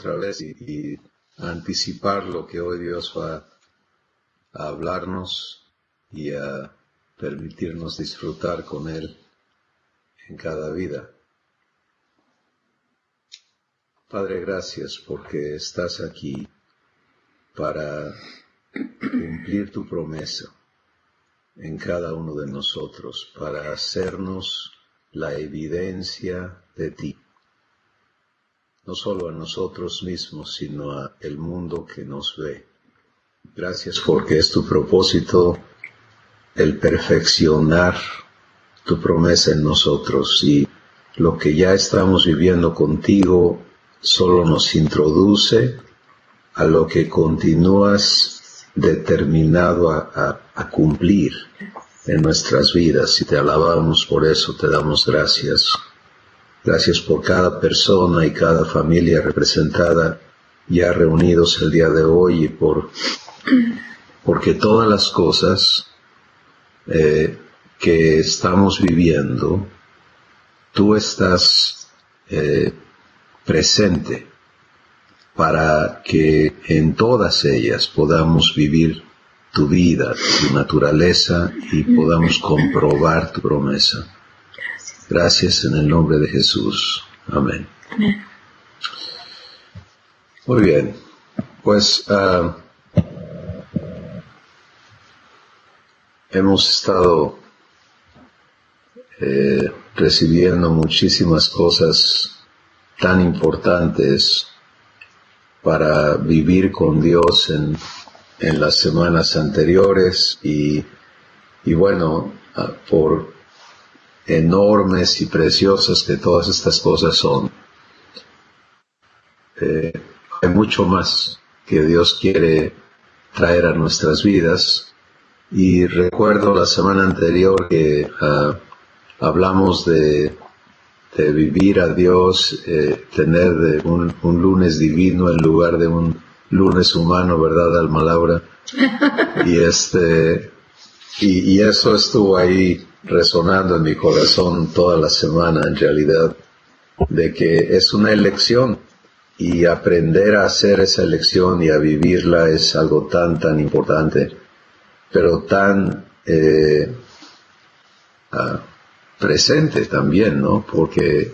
otra vez y anticipar lo que hoy Dios va a hablarnos y a permitirnos disfrutar con Él en cada vida. Padre, gracias porque estás aquí para cumplir tu promesa en cada uno de nosotros, para hacernos la evidencia de ti, no solo a nosotros mismos, sino a el mundo que nos ve. Gracias porque es tu propósito el perfeccionar tu promesa en nosotros, y lo que ya estamos viviendo contigo solo nos introduce a lo que continúas determinado a cumplir en nuestras vidas, y te alabamos por eso, te damos gracias. Gracias por cada persona y cada familia representada ya reunidos el día de hoy, y porque todas las cosas que estamos viviendo, tú estás presente para que en todas ellas podamos vivir tu vida, tu naturaleza, y podamos comprobar tu promesa. Gracias en el nombre de Jesús. Amén. Amén. Muy bien, pues hemos estado recibiendo muchísimas cosas tan importantes para vivir con Dios en las semanas anteriores, y bueno, por enormes y preciosas que todas estas cosas son, hay mucho más que Dios quiere traer a nuestras vidas. Y recuerdo la semana anterior que hablamos de vivir a Dios, tener un lunes divino en lugar de un lunes humano, ¿verdad, Alma Laura? Y eso estuvo ahí resonando en mi corazón toda la semana, en realidad, de que es una elección, y aprender a hacer esa elección y a vivirla es algo tan importante, pero tan presente también, ¿no? Porque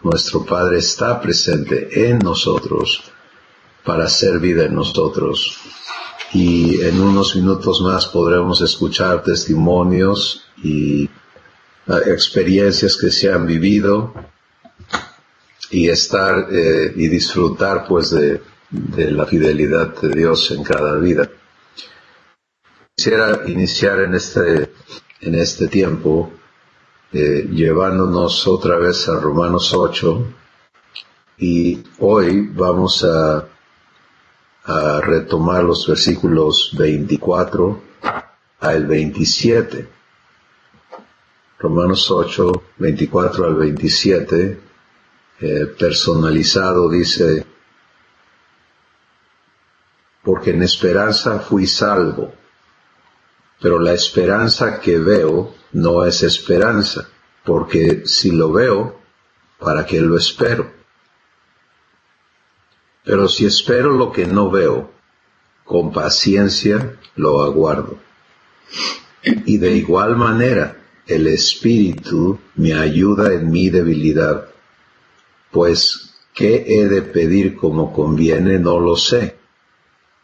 nuestro Padre está presente en nosotros para hacer vida en nosotros. Y en unos minutos más podremos escuchar testimonios y experiencias que se han vivido, y estar y disfrutar pues de la fidelidad de Dios en cada vida. Quisiera iniciar en este tiempo llevándonos otra vez a Romanos 8, y hoy vamos a retomar los versículos 24 al 27. Romanos 8, 24 al 27, personalizado, dice: porque en esperanza fui salvo, pero la esperanza que veo no es esperanza, porque si lo veo, ¿para qué lo espero? Pero si espero lo que no veo, con paciencia lo aguardo. Y de igual manera, el Espíritu me ayuda en mi debilidad, pues ¿qué he de pedir como conviene? No lo sé.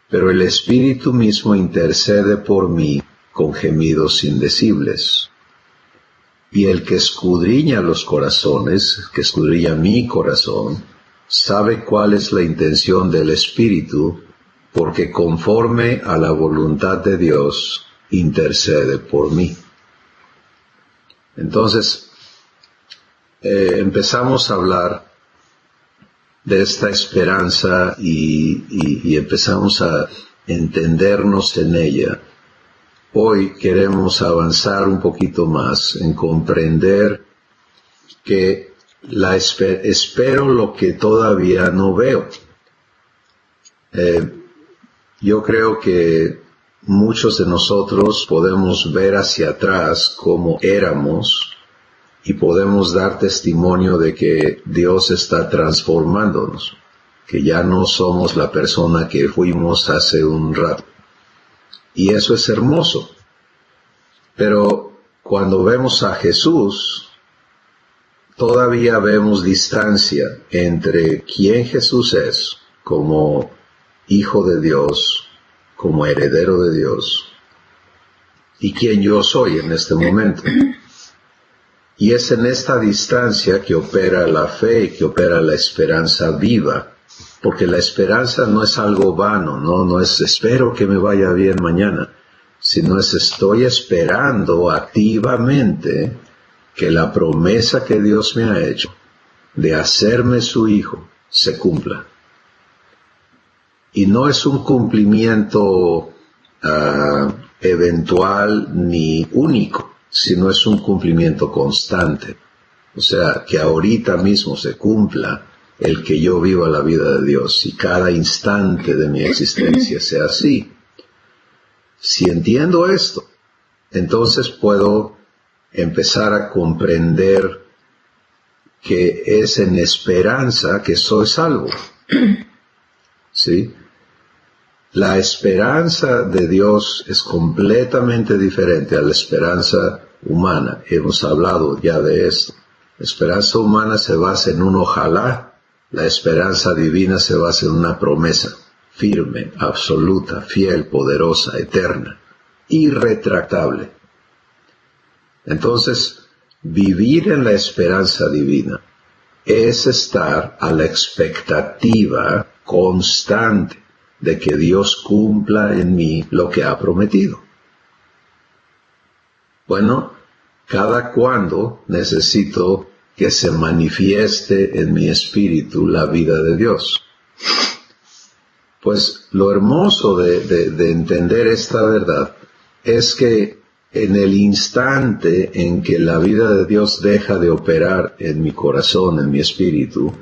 Pero el Espíritu mismo intercede por mí con gemidos indecibles. Y el que escudriña los corazones, que escudriña mi corazón, sabe cuál es la intención del Espíritu, porque conforme a la voluntad de Dios, intercede por mí. Entonces, empezamos a hablar de esta esperanza y empezamos a entendernos en ella. Hoy queremos avanzar un poquito más en comprender que espero lo que todavía no veo. Yo creo que muchos de nosotros podemos ver hacia atrás cómo éramos y podemos dar testimonio de que Dios está transformándonos, que ya no somos la persona que fuimos hace un rato. Y eso es hermoso. Pero cuando vemos a Jesús, todavía vemos distancia entre quién Jesús es como Hijo de Dios, como heredero de Dios, y quién yo soy en este momento. Y es en esta distancia que opera la fe y que opera la esperanza viva, porque la esperanza no es algo vano, no es espero que me vaya bien mañana, sino es estoy esperando activamente que la promesa que Dios me ha hecho de hacerme su hijo se cumpla. Y no es un cumplimiento eventual ni único, sino es un cumplimiento constante. O sea, que ahorita mismo se cumpla el que yo viva la vida de Dios y cada instante de mi existencia sea así. Si entiendo esto, entonces puedo empezar a comprender que es en esperanza que soy salvo. ¿Sí? La esperanza de Dios es completamente diferente a la esperanza humana. Hemos hablado ya de esto. La esperanza humana se basa en un ojalá. La esperanza divina se basa en una promesa firme, absoluta, fiel, poderosa, eterna, irretractable. Entonces, vivir en la esperanza divina es estar a la expectativa constante de que Dios cumpla en mí lo que ha prometido. Bueno, cada cuando necesito que se manifieste en mi espíritu la vida de Dios. Pues lo hermoso de entender esta verdad es que en el instante en que la vida de Dios deja de operar en mi corazón, en mi espíritu,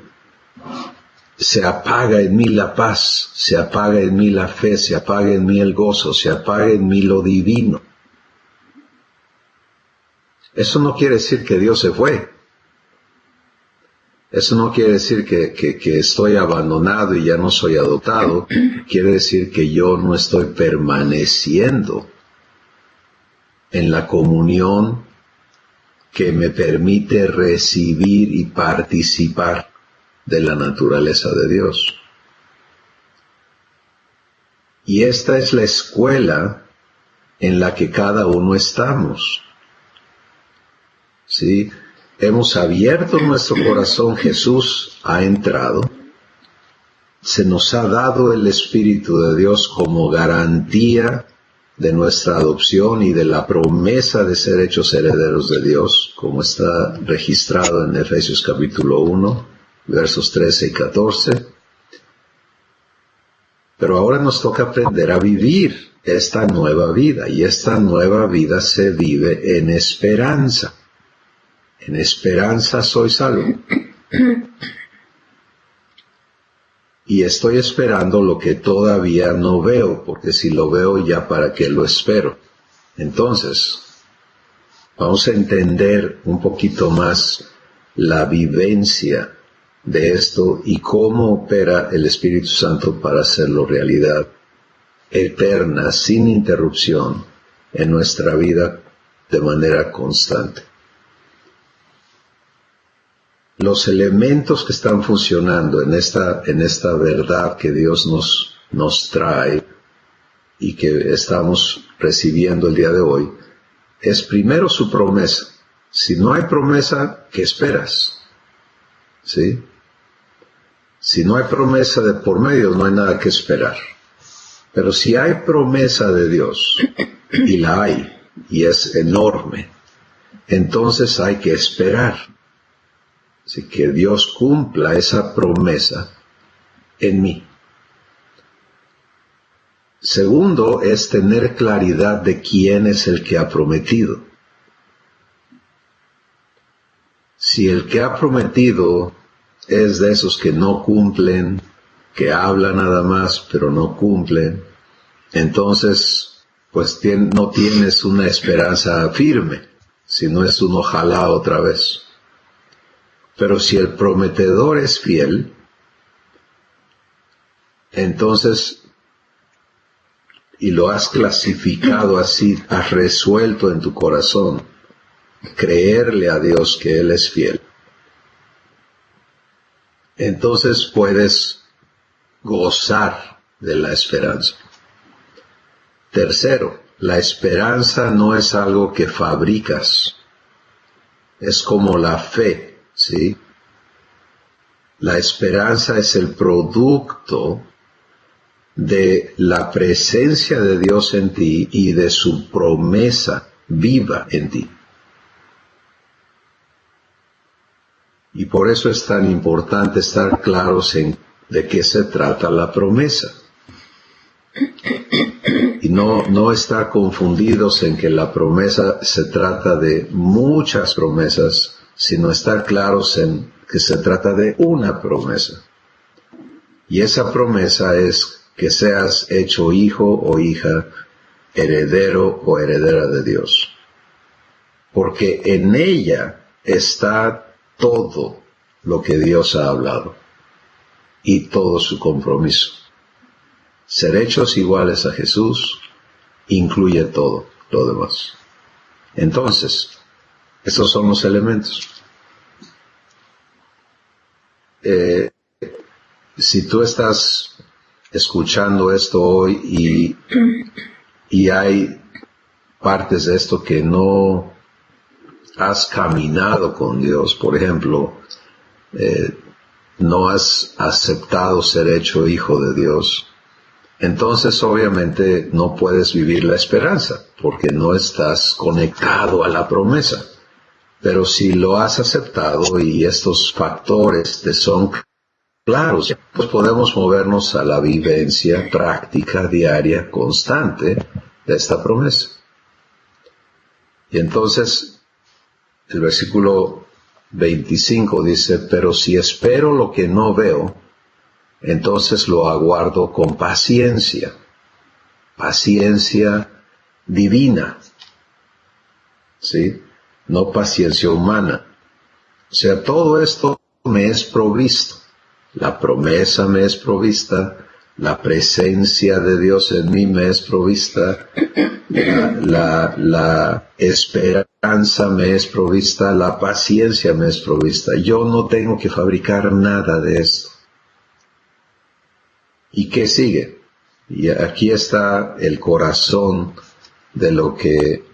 se apaga en mí la paz, se apaga en mí la fe, se apaga en mí el gozo, se apaga en mí lo divino. Eso no quiere decir que Dios se fue. Eso no quiere decir que estoy abandonado y ya no soy adoptado. Quiere decir que yo no estoy permaneciendo en la comunión que me permite recibir y participar de la naturaleza de Dios. Y esta es la escuela en la que cada uno estamos. ¿Sí? Hemos abierto nuestro corazón, Jesús ha entrado, se nos ha dado el Espíritu de Dios como garantía de nuestra adopción y de la promesa de ser hechos herederos de Dios, como está registrado en Efesios capítulo 1, versos 13 y 14. Pero ahora nos toca aprender a vivir esta nueva vida, y esta nueva vida se vive en esperanza. En esperanza soy salvo. Y estoy esperando lo que todavía no veo, porque si lo veo ya para qué lo espero. Entonces, vamos a entender un poquito más la vivencia de esto y cómo opera el Espíritu Santo para hacerlo realidad eterna, sin interrupción, en nuestra vida de manera constante. Los elementos que están funcionando en esta verdad que Dios nos trae y que estamos recibiendo el día de hoy, es primero su promesa. Si no hay promesa, ¿qué esperas? ¿Sí? Si no hay promesa de por medio, no hay nada que esperar. Pero si hay promesa de Dios, y la hay, y es enorme, entonces hay que esperar. Así que Dios cumpla esa promesa en mí. Segundo es tener claridad de quién es el que ha prometido. Si el que ha prometido es de esos que no cumplen, que hablan nada más pero no cumplen, entonces pues no tienes una esperanza firme, sino es un ojalá otra vez. Pero si el prometedor es fiel, entonces, y lo has clasificado así, has resuelto en tu corazón creerle a Dios que Él es fiel, entonces puedes gozar de la esperanza. Tercero, la esperanza no es algo que fabricas, es como la fe, ¿sí? La esperanza es el producto de la presencia de Dios en ti y de su promesa viva en ti. Y por eso es tan importante estar claros en de qué se trata la promesa. Y no estar confundidos en que la promesa se trata de muchas promesas, sino estar claros en que se trata de una promesa. Y esa promesa es que seas hecho hijo o hija, heredero o heredera de Dios. Porque en ella está todo lo que Dios ha hablado y todo su compromiso. Ser hechos iguales a Jesús incluye todo lo demás. Entonces, estos son los elementos. Si tú estás escuchando esto hoy y hay partes de esto que no has caminado con Dios, por ejemplo, no has aceptado ser hecho hijo de Dios, entonces obviamente no puedes vivir la esperanza, porque no estás conectado a la promesa. Pero si lo has aceptado y estos factores te son claros, pues podemos movernos a la vivencia práctica, diaria, constante de esta promesa. Y entonces, el versículo 25 dice, pero si espero lo que no veo, entonces lo aguardo con paciencia, paciencia divina, ¿sí? No paciencia humana. O sea, todo esto me es provisto. La promesa me es provista, la presencia de Dios en mí me es provista, la esperanza me es provista, la paciencia me es provista. Yo no tengo que fabricar nada de esto. ¿Y qué sigue? Y aquí está el corazón de lo que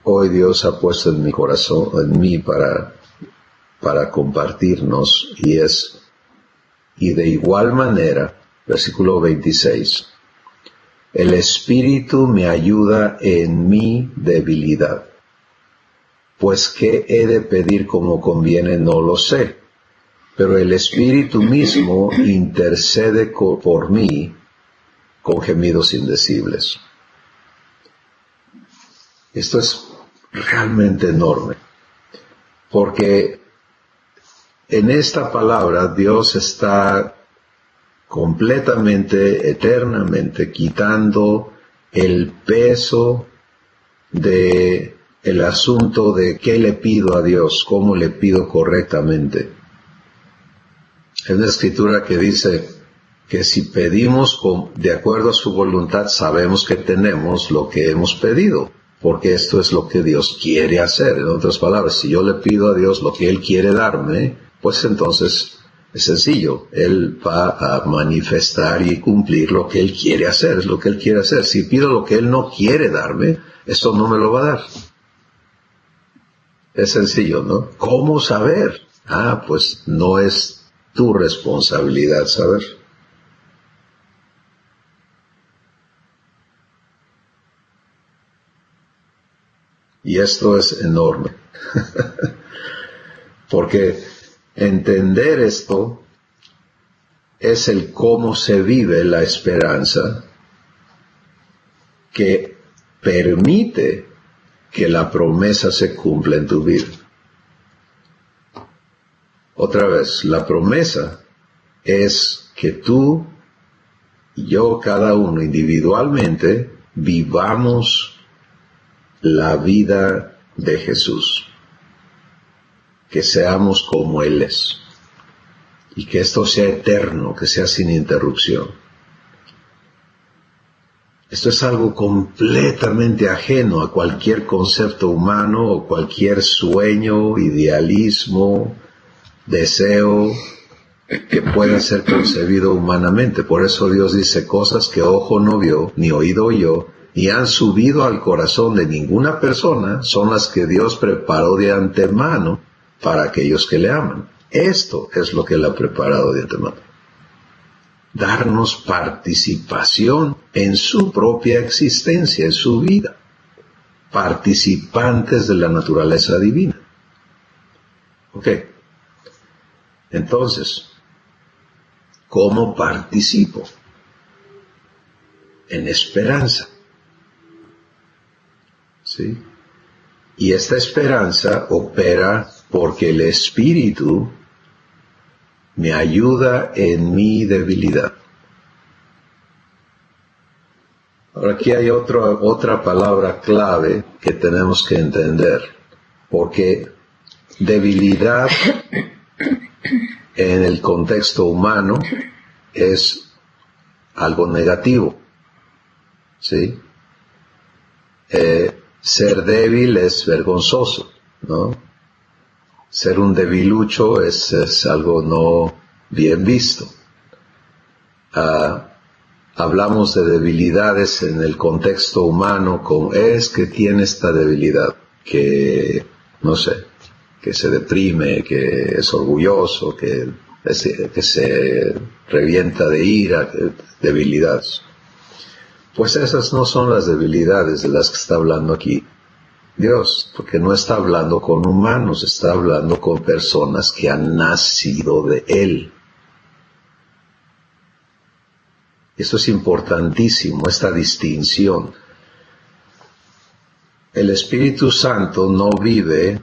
hoy Dios ha puesto en mi corazón, en mí para compartirnos, y de igual manera, versículo 26, el Espíritu me ayuda en mi debilidad, pues qué he de pedir como conviene no lo sé, pero el Espíritu mismo intercede por mí con gemidos indecibles. Esto es realmente enorme, porque en esta palabra Dios está completamente, eternamente quitando el peso de el asunto de qué le pido a Dios, cómo le pido correctamente. Hay una escritura que dice que si pedimos de acuerdo a su voluntad, sabemos que tenemos lo que hemos pedido, porque esto es lo que Dios quiere hacer. En otras palabras, si yo le pido a Dios lo que Él quiere darme, pues entonces es sencillo. Él va a manifestar y cumplir lo que Él quiere hacer, es lo que Él quiere hacer. Si pido lo que Él no quiere darme, esto no me lo va a dar. Es sencillo, ¿no? ¿Cómo saber? Pues no es tu responsabilidad saber. Y esto es enorme. Porque entender esto es el cómo se vive la esperanza que permite que la promesa se cumpla en tu vida. Otra vez, la promesa es que tú y yo, cada uno individualmente, vivamos la vida de Jesús, que seamos como Él es. y que esto sea eterno, que sea sin interrupción. Esto es algo completamente ajeno a cualquier concepto humano o cualquier sueño, idealismo, deseo que pueda ser concebido humanamente. Por eso Dios dice cosas que ojo no vio, ni oído oyó, ni han subido al corazón de ninguna persona, son las que Dios preparó de antemano para aquellos que le aman. Esto es lo que Él ha preparado de antemano. Darnos participación en su propia existencia, en su vida. Participantes de la naturaleza divina. Ok. Entonces, ¿cómo participo? En esperanza. ¿Sí? Y esta esperanza opera porque el Espíritu me ayuda en mi debilidad. Ahora aquí hay otra palabra clave que tenemos que entender, porque debilidad en el contexto humano es algo negativo, ¿sí? Ser débil es vergonzoso, ¿no? Ser un debilucho es algo no bien visto. Hablamos de debilidades en el contexto humano como es que tiene esta debilidad, que, no sé, que se deprime, que es orgulloso, que se revienta de ira, debilidades. Pues esas no son las debilidades de las que está hablando aquí Dios, porque no está hablando con humanos, está hablando con personas que han nacido de Él. Eso es importantísimo, esta distinción. El Espíritu Santo no vive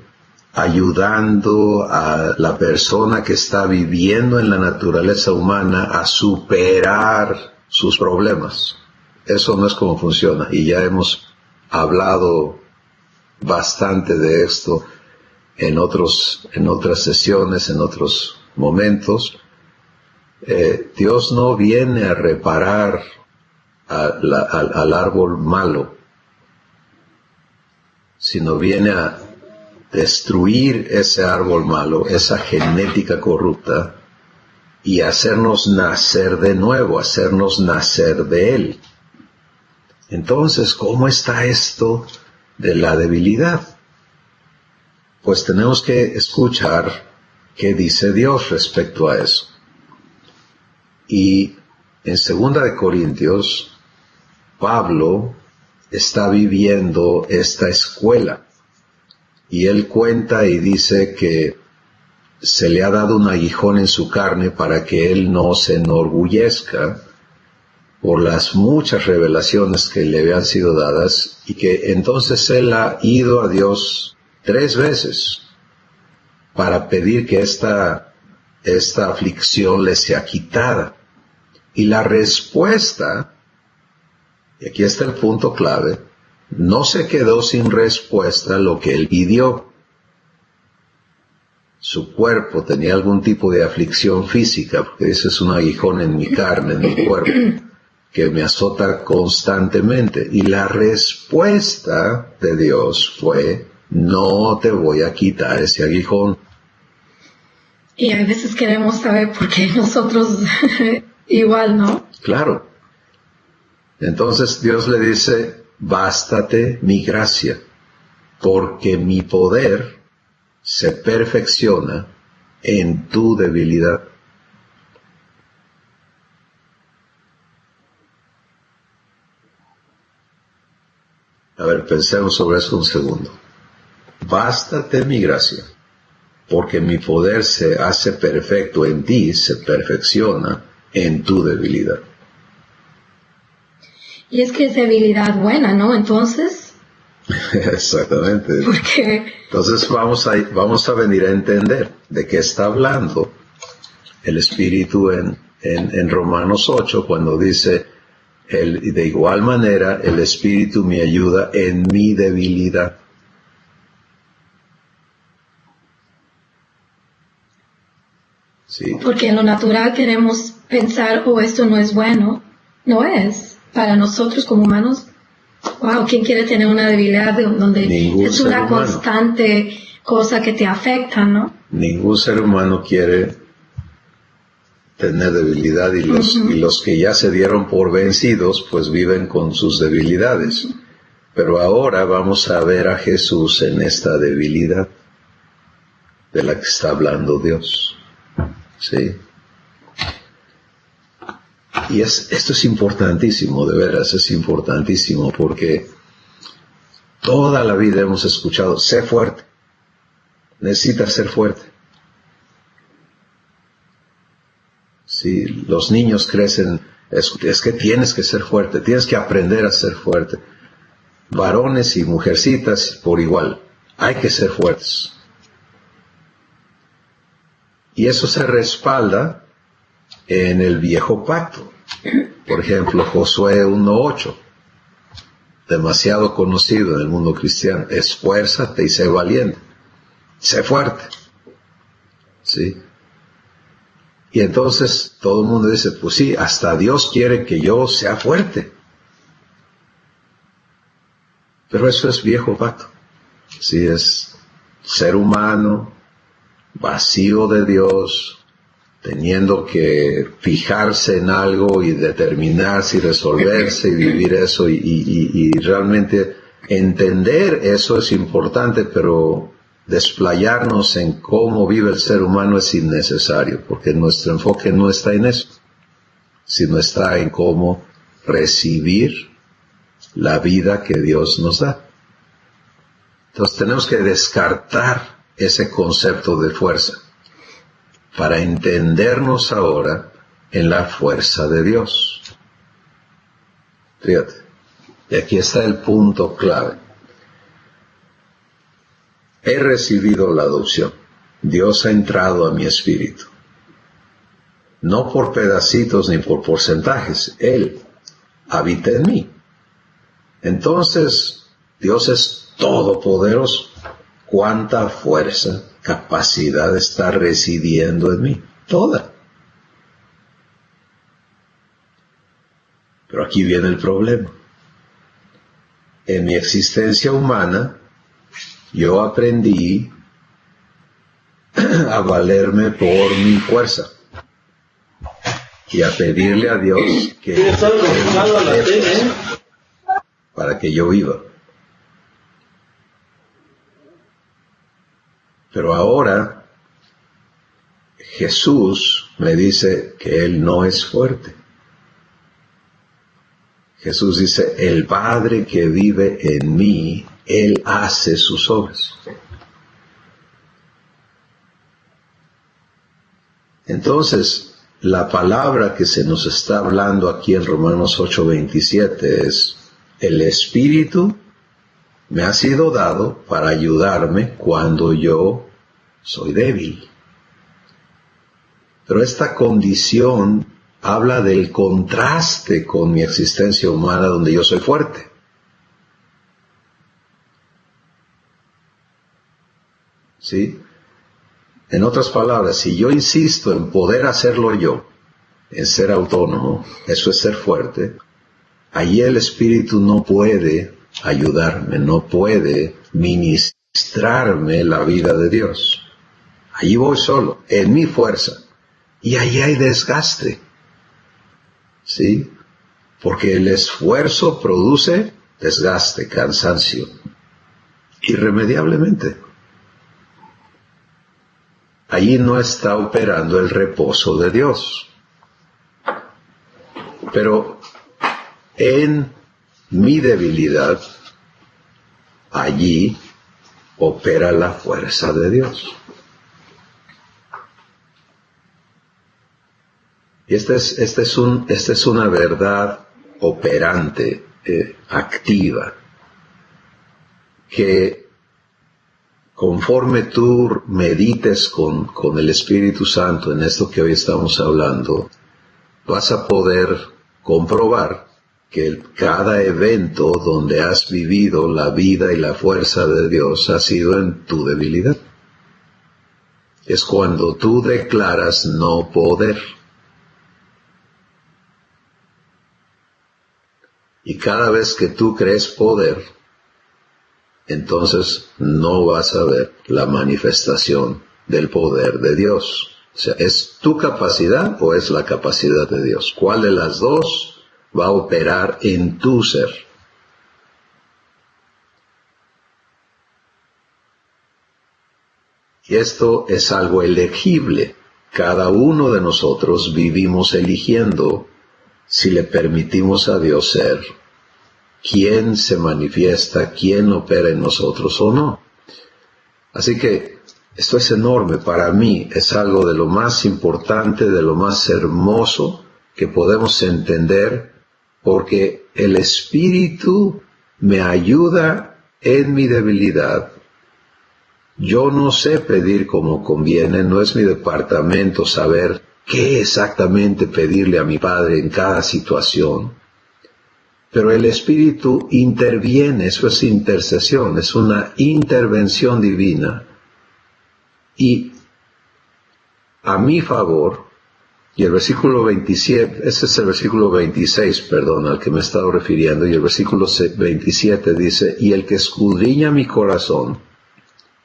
ayudando a la persona que está viviendo en la naturaleza humana a superar sus problemas. Eso no es como funciona, y ya hemos hablado bastante de esto en otras sesiones, en otros momentos. Dios no viene a reparar al árbol malo, sino viene a destruir ese árbol malo, esa genética corrupta, y hacernos nacer de nuevo, hacernos nacer de Él. Entonces, ¿cómo está esto de la debilidad? Pues tenemos que escuchar qué dice Dios respecto a eso. Y en 2 de Corintios, Pablo está viviendo esta escuela. Y él cuenta y dice que se le ha dado un aguijón en su carne para que él no se enorgullezca por las muchas revelaciones que le habían sido dadas, y que entonces él ha ido a Dios 3 veces para pedir que esta aflicción le sea quitada. Y la respuesta, y aquí está el punto clave, no se quedó sin respuesta lo que él pidió. Su cuerpo tenía algún tipo de aflicción física, porque ese es un aguijón en mi carne, en mi cuerpo, que me azota constantemente. Y la respuesta de Dios fue: no te voy a quitar ese aguijón. Y a veces queremos saber por qué nosotros igual, ¿no? Claro. Entonces Dios le dice: bástate mi gracia, porque mi poder se perfecciona en tu debilidad. A ver, pensemos sobre eso un segundo. Bástate mi gracia, porque mi poder se hace perfecto en ti, se perfecciona en tu debilidad. Y es que es debilidad buena, ¿no? Entonces, Exactamente. porque Entonces vamos a venir a entender de qué está hablando el Espíritu en Romanos 8, cuando dice: de igual manera el Espíritu me ayuda en mi debilidad. Sí. Porque en lo natural queremos pensar, oh, esto no es bueno. No es. Para nosotros como humanos, wow, ¿quién quiere tener una debilidad donde Ningún es una ser humano. constante cosa que te afecta, ¿no? Ningún ser humano quiere tener debilidad y los que ya se dieron por vencidos pues viven con sus debilidades. Pero ahora vamos a ver a Jesús en esta debilidad de la que está hablando Dios. ¿Sí? Y esto es importantísimo, de veras, es importantísimo, porque toda la vida hemos escuchado, sé fuerte, necesitas ser fuerte. Sí, los niños crecen, es que tienes que ser fuerte, tienes que aprender a ser fuerte. Varones y mujercitas por igual, hay que ser fuertes. Y eso se respalda en el viejo pacto. Por ejemplo, Josué 1:8, demasiado conocido en el mundo cristiano, esfuérzate y sé valiente, sé fuerte. ¿Sí? Y entonces todo el mundo dice, pues sí, hasta Dios quiere que yo sea fuerte. Pero eso es viejo pacto. Sí, es ser humano, vacío de Dios, teniendo que fijarse en algo y determinarse y resolverse y vivir eso y realmente entender eso es importante, pero desplayarnos en cómo vive el ser humano es innecesario, porque nuestro enfoque no está en eso, sino está en cómo recibir la vida que Dios nos da. Entonces tenemos que descartar ese concepto de fuerza para entendernos ahora en la fuerza de Dios. Fíjate, y aquí está el punto clave. He recibido la adopción. Dios ha entrado a mi espíritu. No por pedacitos ni por porcentajes. Él habita en mí. Entonces, Dios es todopoderoso. ¿Cuánta fuerza, capacidad está residiendo en mí? Toda. Pero aquí viene el problema. En mi existencia humana, yo aprendí a valerme por mi fuerza y a pedirle a Dios que para que yo viva. Pero ahora Jesús me dice que Él no es fuerte. Jesús dice, el Padre que vive en mí, Él hace sus obras. Entonces, la palabra que se nos está hablando aquí en Romanos 8:27 es, el Espíritu me ha sido dado para ayudarme cuando yo soy débil. Pero esta condición habla del contraste con mi existencia humana donde yo soy fuerte. ¿Sí? En otras palabras, si yo insisto en poder hacerlo yo, en ser autónomo, eso es ser fuerte, allí el Espíritu no puede ayudarme, no puede ministrarme la vida de Dios. Allí voy solo, en mi fuerza, y allí hay desgaste. ¿Sí? Porque el esfuerzo produce desgaste, cansancio, irremediablemente. Allí no está operando el reposo de Dios. Pero en mi debilidad, allí opera la fuerza de Dios. Y esta es una verdad operante, activa, que conforme tú medites con el Espíritu Santo en esto que hoy estamos hablando, vas a poder comprobar que cada evento donde has vivido la vida y la fuerza de Dios ha sido en tu debilidad. es cuando tú declaras no poder. Y cada vez que tú crees poder, entonces no vas a ver la manifestación del poder de Dios. O sea, ¿es tu capacidad o es la capacidad de Dios? ¿Cuál de las dos va a operar en tu ser? Y esto es algo elegible. Cada uno de nosotros vivimos eligiendo si le permitimos a Dios ser quién se manifiesta, quién opera en nosotros o no. Así que esto es enorme para mí, es algo de lo más importante, de lo más hermoso que podemos entender, porque el Espíritu me ayuda en mi debilidad. Yo no sé pedir como conviene, no es mi departamento saber qué exactamente pedirle a mi Padre en cada situación. Pero el Espíritu interviene, eso es intercesión, es una intervención divina. Y a mi favor, y el versículo 27, ese es el versículo 26, perdón, al que me he estado refiriendo, y el versículo 27 dice, y el que escudriña mi corazón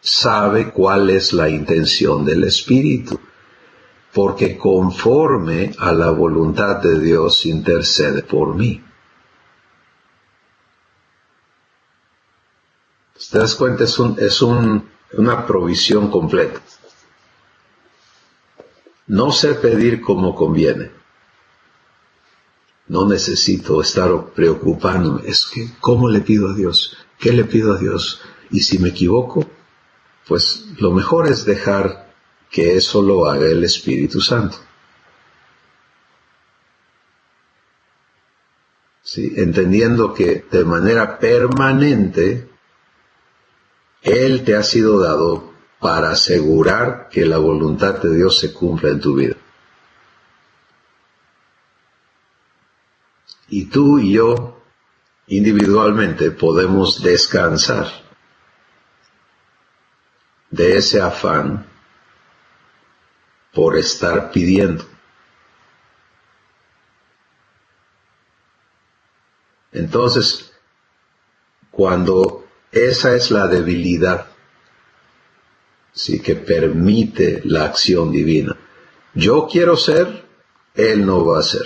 sabe cuál es la intención del Espíritu, porque conforme a la voluntad de Dios intercede por mí. ¿Te das cuenta? Es una provisión completa. No sé pedir como conviene. No necesito estar preocupándome. Es que, ¿cómo le pido a Dios? ¿Qué le pido a Dios? Y si me equivoco, pues lo mejor es dejar que eso lo haga el Espíritu Santo. ¿Sí? Entendiendo que de manera permanente Él te ha sido dado para asegurar que la voluntad de Dios se cumpla en tu vida. Y tú y yo, individualmente, podemos descansar de ese afán por estar pidiendo. Entonces, cuando esa es la debilidad, sí, que permite la acción divina. Yo quiero ser, Él no va a ser.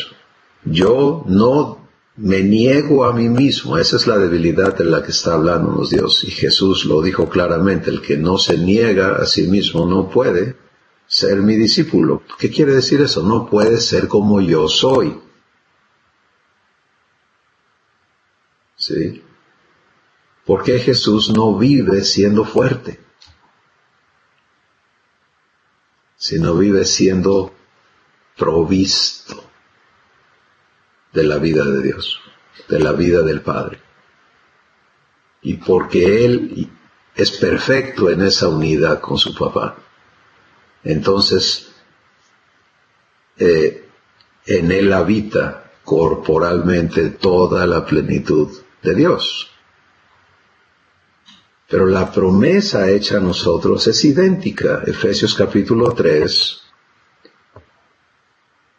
Yo no me niego a mí mismo. Esa es la debilidad de la que está hablándonos Dios. Y Jesús lo dijo claramente, el que no se niega a sí mismo no puede ser mi discípulo. ¿Qué quiere decir eso? No puede ser como yo soy. ¿Sí? Porque Jesús no vive siendo fuerte, sino vive siendo provisto de la vida de Dios, de la vida del Padre. Y porque Él es perfecto en esa unidad con su papá, entonces en Él habita corporalmente toda la plenitud de Dios. Pero la promesa hecha a nosotros es idéntica. Efesios capítulo 3,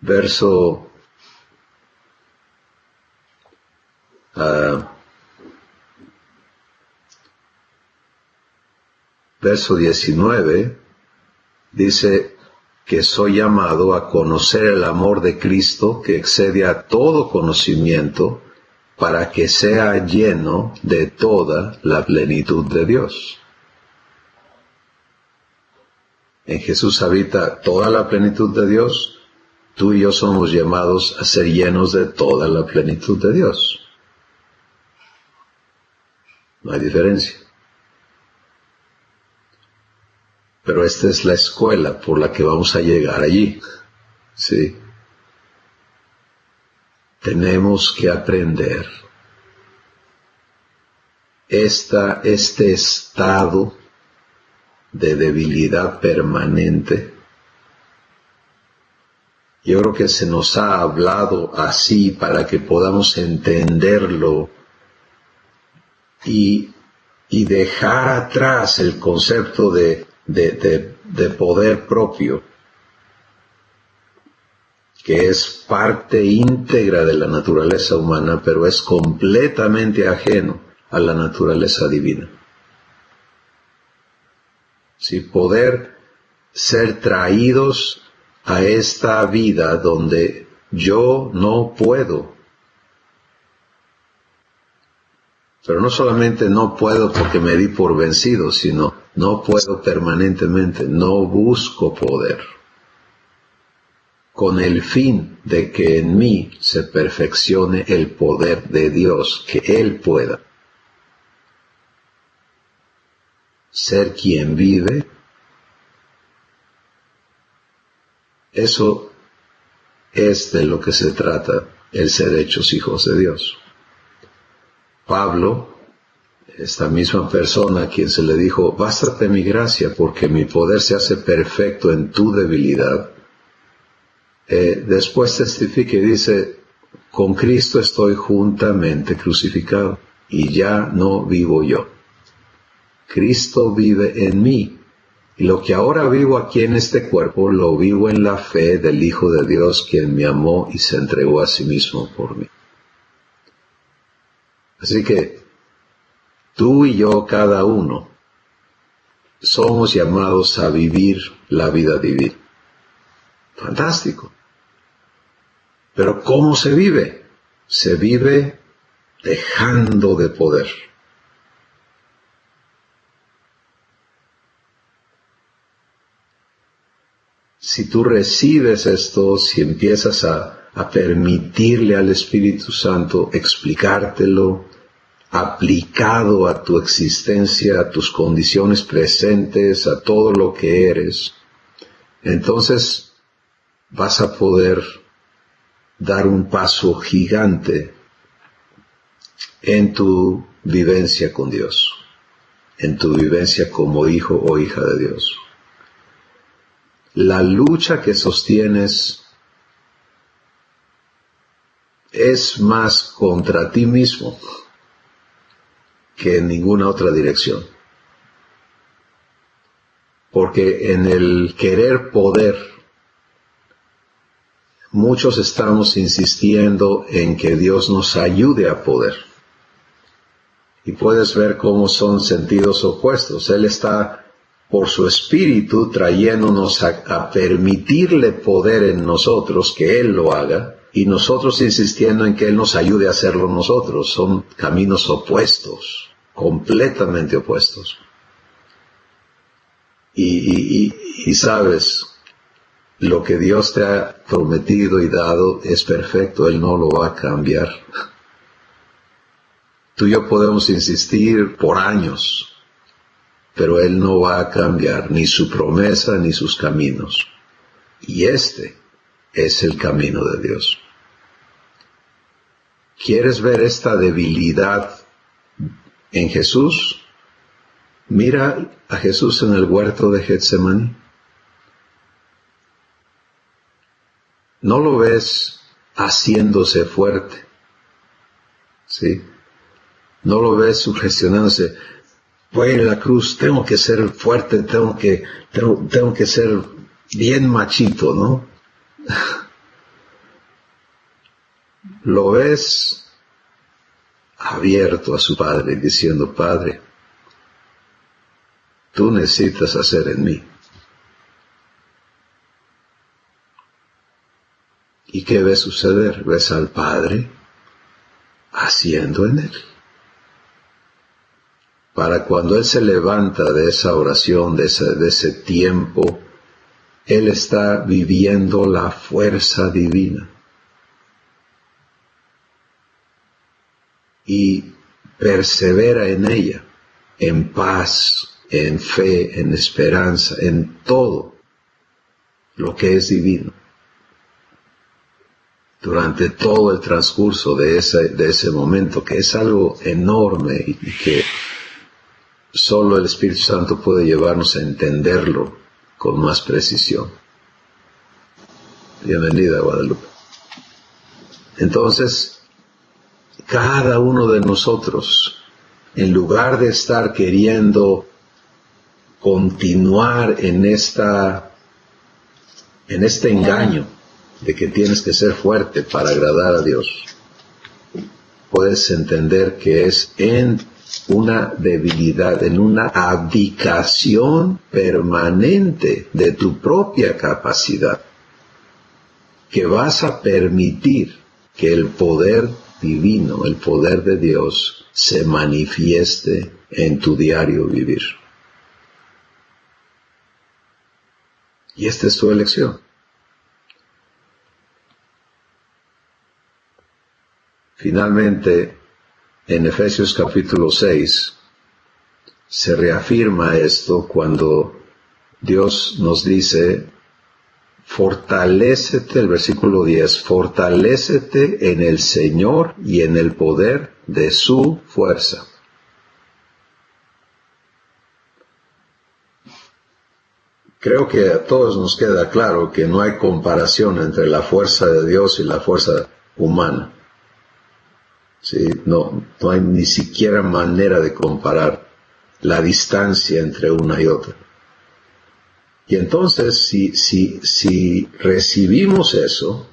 verso 19, dice que soy llamado a conocer el amor de Cristo que excede a todo conocimiento, para que sea lleno de toda la plenitud de Dios. En Jesús habita toda la plenitud de Dios. Tú y yo somos llamados a ser llenos de toda la plenitud de Dios. No hay diferencia. Pero esta es la escuela por la que vamos a llegar allí. ¿Sí? Tenemos que aprender este estado de debilidad permanente. Yo creo que se nos ha hablado así para que podamos entenderlo y dejar atrás el concepto de de poder propio, que es parte íntegra de la naturaleza humana, pero es completamente ajeno a la naturaleza divina. Sí, poder ser traídos a esta vida donde yo no puedo. Pero no solamente no puedo porque me di por vencido, sino no puedo permanentemente, no busco poder, con el fin de que en mí se perfeccione el poder de Dios, que Él pueda ser quien vive. Eso es de lo que se trata el ser hechos hijos de Dios. Pablo, esta misma persona a quien se le dijo, bástate mi gracia porque mi poder se hace perfecto en tu debilidad, después testifica y dice, con Cristo estoy juntamente crucificado y ya no vivo yo. Cristo vive en mí. Y lo que ahora vivo aquí en este cuerpo, lo vivo en la fe del Hijo de Dios, quien me amó y se entregó a sí mismo por mí. Así que tú y yo, cada uno, somos llamados a vivir la vida divina. Fantástico. Pero ¿cómo se vive? Se vive dejando de poder. Si tú recibes esto, si empiezas a permitirle al Espíritu Santo explicártelo, aplicado a tu existencia, a tus condiciones presentes, a todo lo que eres, entonces vas a poder dar un paso gigante en tu vivencia con Dios, en tu vivencia como hijo o hija de Dios. La lucha que sostienes es más contra ti mismo que en ninguna otra dirección. Porque en el querer poder, muchos estamos insistiendo en que Dios nos ayude a poder. Y puedes ver cómo son sentidos opuestos. Él está, por su espíritu, trayéndonos a permitirle poder en nosotros, que Él lo haga, y nosotros insistiendo en que Él nos ayude a hacerlo nosotros. Son caminos opuestos, completamente opuestos. Y sabes, lo que Dios te ha prometido y dado es perfecto, Él no lo va a cambiar. Tú y yo podemos insistir por años, pero Él no va a cambiar ni su promesa ni sus caminos. Y este es el camino de Dios. ¿Quieres ver esta debilidad en Jesús? Mira a Jesús en el huerto de Getsemaní. ¿No lo ves haciéndose fuerte? ¿Sí? ¿No lo ves sugestionándose? Voy a ir a la cruz, tengo que ser fuerte, tengo que ser bien machito, ¿no? Lo ves abierto a su Padre, diciendo, Padre, tú necesitas hacer en mí. ¿Y qué ves suceder? Ves al Padre haciendo en Él. Para cuando Él se levanta de esa oración, de ese tiempo, Él está viviendo la fuerza divina. Y persevera en ella, en paz, en fe, en esperanza, en todo lo que es divino. Durante todo el transcurso de ese momento, que es algo enorme y que solo el Espíritu Santo puede llevarnos a entenderlo con más precisión. Bienvenida, Guadalupe. Entonces, cada uno de nosotros, en lugar de estar queriendo continuar en este engaño de que tienes que ser fuerte para agradar a Dios, puedes entender que es en una debilidad, en una abdicación permanente de tu propia capacidad, que vas a permitir que el poder divino, el poder de Dios, se manifieste en tu diario vivir. Y esta es tu elección. Finalmente, en Efesios capítulo 6, se reafirma esto cuando Dios nos dice, fortalécete, el versículo 10, fortalécete en el Señor y en el poder de su fuerza. Creo que a todos nos queda claro que no hay comparación entre la fuerza de Dios y la fuerza humana. Sí, no hay ni siquiera manera de comparar la distancia entre una y otra. Y entonces, si recibimos eso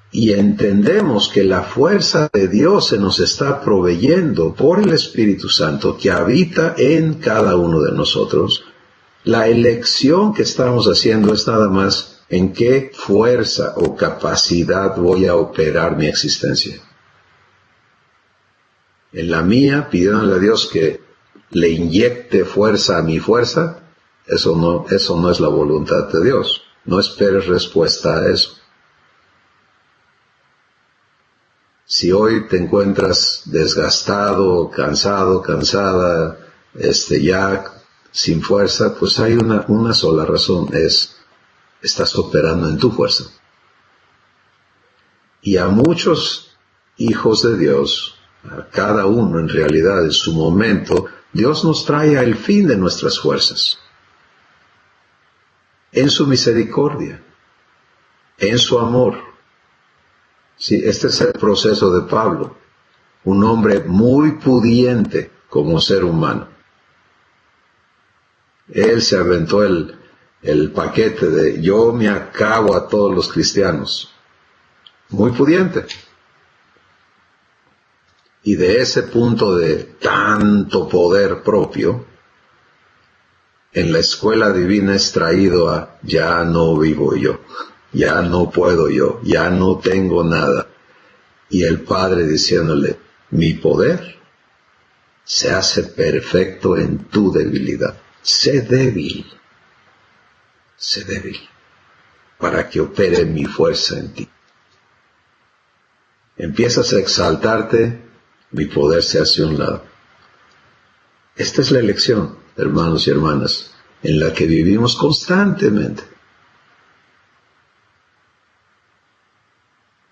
y entendemos que la fuerza de Dios se nos está proveyendo por el Espíritu Santo que habita en cada uno de nosotros, la elección que estamos haciendo es nada más en qué fuerza o capacidad voy a operar mi existencia. En la mía, pidiéndole a Dios que le inyecte fuerza a mi fuerza, eso no es la voluntad de Dios. No esperes respuesta a eso. Si hoy te encuentras desgastado, cansado, cansada, ya sin fuerza, pues hay una sola razón, estás operando en tu fuerza. Y a muchos hijos de Dios, a cada uno en realidad en su momento, Dios nos trae al fin de nuestras fuerzas. En su misericordia, en su amor. Sí, este es el proceso de Pablo, un hombre muy pudiente como ser humano. Él se aventó el paquete de yo me acabo a todos los cristianos. Muy pudiente. Y de ese punto de tanto poder propio, en la escuela divina es traído a ya no vivo yo, ya no puedo yo, ya no tengo nada. Y el Padre diciéndole, mi poder se hace perfecto en tu debilidad. Sé débil, para que opere mi fuerza en ti. Empiezas a exaltarte, mi poder se hace a un lado. Esta es la elección, hermanos y hermanas, en la que vivimos constantemente.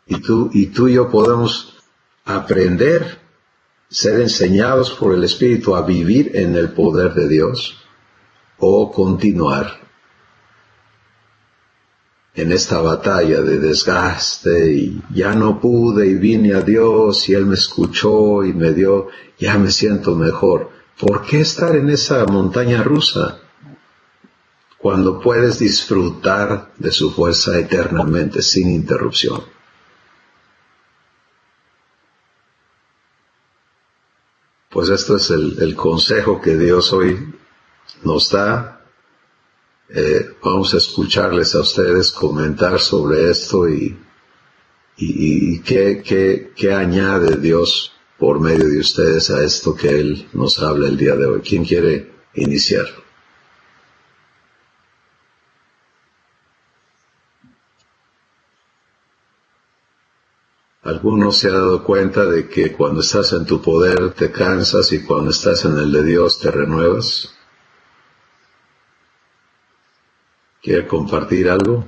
Y tú y yo podemos aprender, ser enseñados por el Espíritu a vivir en el poder de Dios, o continuar en esta batalla de desgaste y ya no pude y vine a Dios y Él me escuchó y me dio, ya me siento mejor. ¿Por qué estar en esa montaña rusa cuando puedes disfrutar de su fuerza eternamente sin interrupción? Pues esto es el consejo que Dios hoy nos da. Vamos a escucharles a ustedes comentar sobre esto y qué añade Dios por medio de ustedes a esto que Él nos habla el día de hoy. ¿Quién quiere iniciar? ¿Alguno se ha dado cuenta de que cuando estás en tu poder te cansas y cuando estás en el de Dios te renuevas? ¿Quiere compartir algo?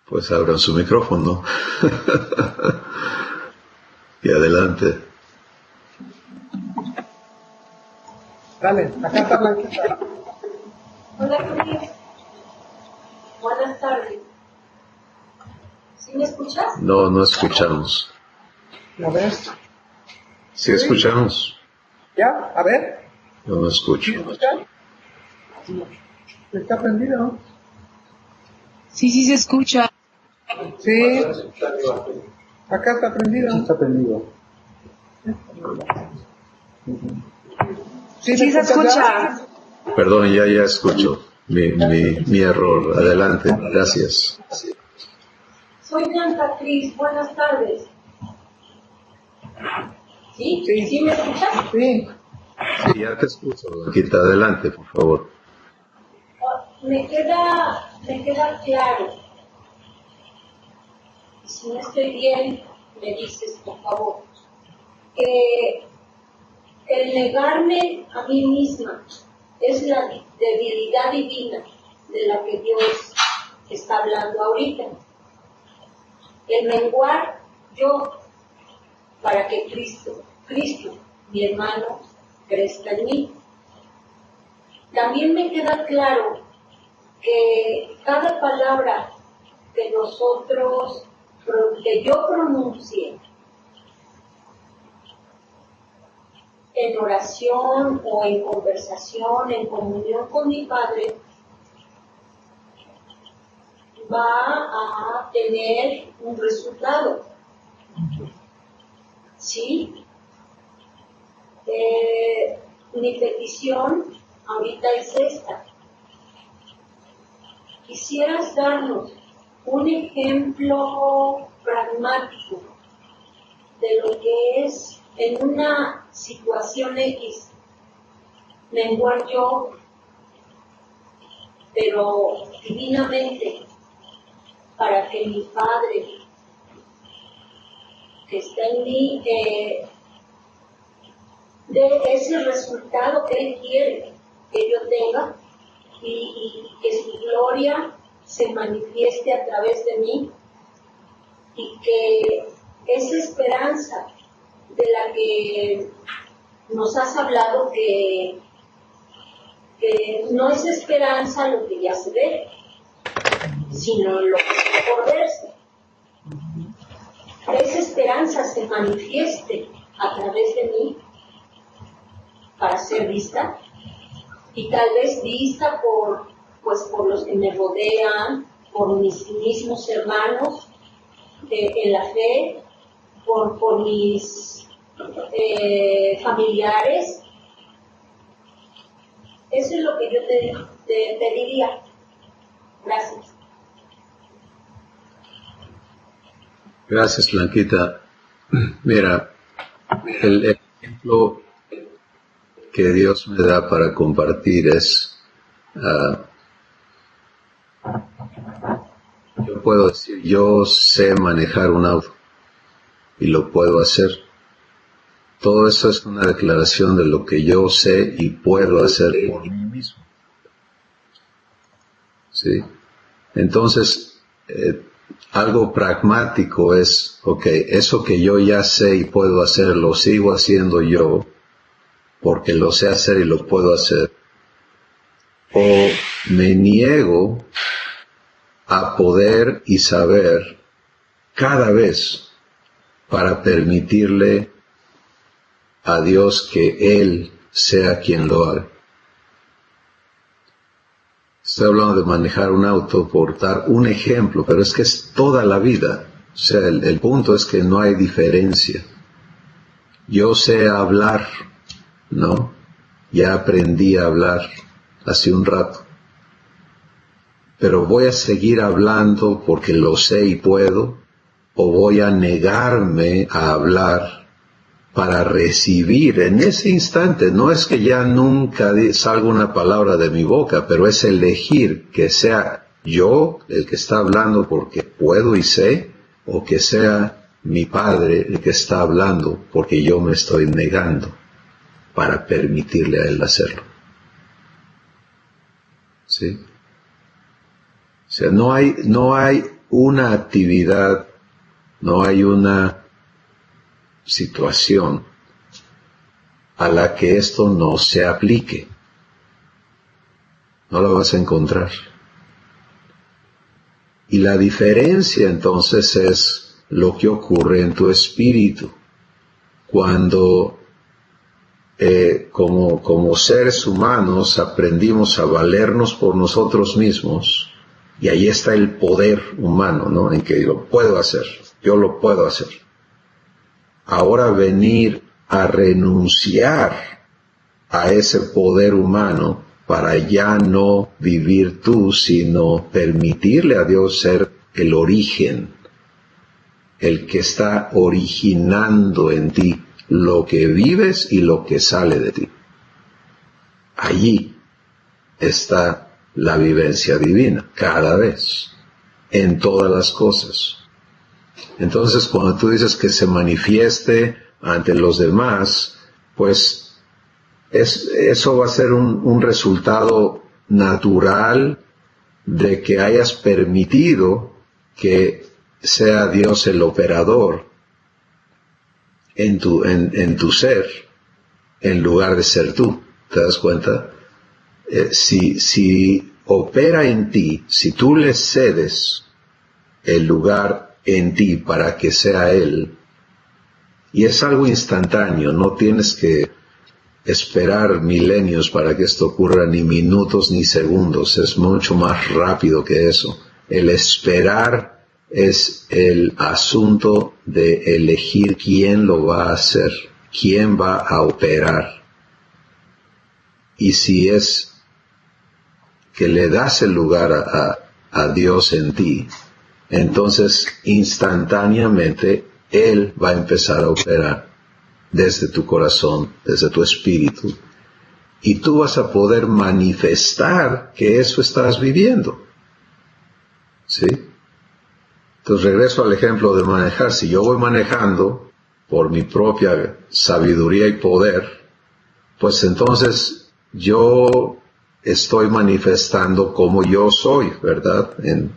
Pues abran su micrófono. Y adelante. Dale, acá está Blanquita. Hola, Cris. Buenas tardes. ¿Sí me escuchas? No, no escuchamos. A ver. ¿Sí escuchamos? ¿Ya? A ver. No me escucho. ¿Sí escuchan? ¿Está prendido? Sí, sí se escucha. Sí. Acá está prendido. Sí está prendido. ¿Sí, Sí se escuchan ya? escucha. Perdón, ya escucho. Mi error. Adelante. Gracias. Soy Blanca Cris, buenas tardes. ¿Sí? Sí. ¿Sí me escuchas? Sí. Sí, ya te escucho. Quita adelante, por favor. Me queda claro. Si no estoy bien, me dices, por favor, que el negarme a mí misma es la debilidad divina de la que Dios está hablando ahorita. El menguar yo para que Cristo, mi hermano, crezca en mí. También me queda claro que cada palabra que que yo pronuncie en oración o en conversación, en comunión con mi Padre, va a tener un resultado. ¿Sí? Mi petición ahorita es esta. ¿Quisieras darnos un ejemplo pragmático de lo que es en una situación X menguar yo, pero divinamente, para que mi Padre que está en mí dé ese resultado que Él quiere que yo tenga y que su gloria se manifieste a través de mí y que esa esperanza de la que nos has hablado que no es esperanza lo que ya se ve, sino lo que está por verse. Esa esperanza se manifieste a través de mí para ser vista y tal vez vista por los que me rodean, por mis mismos hermanos en la fe, por mis familiares. Eso es lo que yo te pediría. Gracias. Gracias, Blanquita. Mira, el ejemplo que Dios me da para compartir es, yo puedo decir, yo sé manejar un auto y lo puedo hacer. Todo eso es una declaración de lo que yo sé y puedo hacer por mí mismo. ¿Sí? Entonces, algo pragmático es, eso que yo ya sé y puedo hacer, lo sigo haciendo yo, porque lo sé hacer y lo puedo hacer. O me niego a poder y saber cada vez para permitirle a Dios que Él sea quien lo haga. Estoy hablando de manejar un auto por dar un ejemplo, pero es que es toda la vida. O sea, el punto es que no hay diferencia. Yo sé hablar, ¿no? Ya aprendí a hablar hace un rato. Pero voy a seguir hablando porque lo sé y puedo, o voy a negarme a hablar para recibir en ese instante. No es que ya nunca salga una palabra de mi boca, pero es elegir que sea yo el que está hablando porque puedo y sé, o que sea mi Padre el que está hablando porque yo me estoy negando para permitirle a Él hacerlo. ¿Sí? O sea, no hay una actividad, no hay una situación a la que esto no se aplique. No lo vas a encontrar. Y la diferencia entonces es lo que ocurre en tu espíritu. Cuando como seres humanos aprendimos a valernos por nosotros mismos, y ahí está el poder humano, ¿no? En que lo puedo hacer, yo lo puedo hacer. Ahora venir a renunciar a ese poder humano para ya no vivir tú, sino permitirle a Dios ser el origen, el que está originando en ti lo que vives y lo que sale de ti. Allí está la vivencia divina, cada vez, en todas las cosas. Entonces, cuando tú dices que se manifieste ante los demás, pues eso va a ser un resultado natural de que hayas permitido que sea Dios el operador en tu ser, en lugar de ser tú. ¿Te das cuenta? Si opera en ti, si tú le cedes el lugar en ti para que sea Él, y es algo instantáneo, no tienes que esperar milenios para que esto ocurra, ni minutos ni segundos, es mucho más rápido que eso. El esperar es el asunto de elegir quién lo va a hacer, quién va a operar. Y si es que le das el lugar a Dios en ti, entonces instantáneamente Él va a empezar a operar desde tu corazón, desde tu espíritu, y tú vas a poder manifestar que eso estás viviendo. ¿Sí? Entonces regreso al ejemplo de manejar. Si yo voy manejando por mi propia sabiduría y poder, pues entonces yo estoy manifestando como yo soy, ¿verdad? En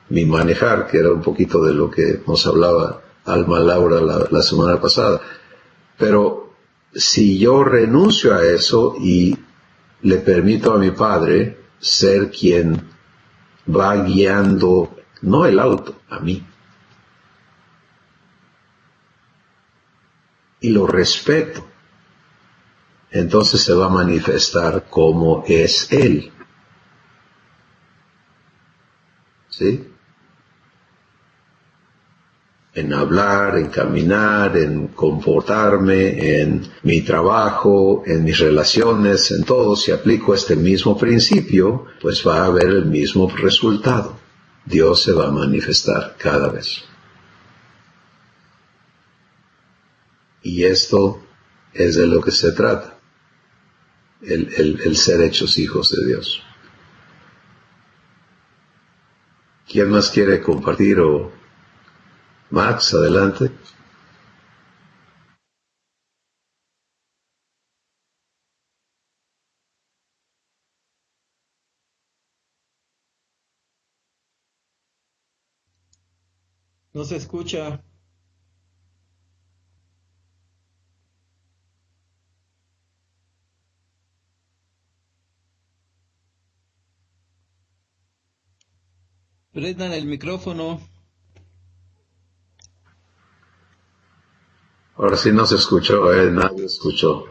mi manejar, que era un poquito de lo que nos hablaba Alma Laura la semana pasada. Pero si yo renuncio a eso y le permito a mi Padre ser quien va guiando, no el auto, a mí, y lo respeto, entonces se va a manifestar como es Él. ¿Sí? En hablar, en caminar, en comportarme, en mi trabajo, en mis relaciones, en todo. Si aplico este mismo principio, pues va a haber el mismo resultado. Dios se va a manifestar cada vez. Y esto es de lo que se trata, el ser hechos hijos de Dios. ¿Quién más quiere compartir? O Max, adelante. No se escucha. Prendan el micrófono. Ahora sí no se escuchó, nadie escuchó.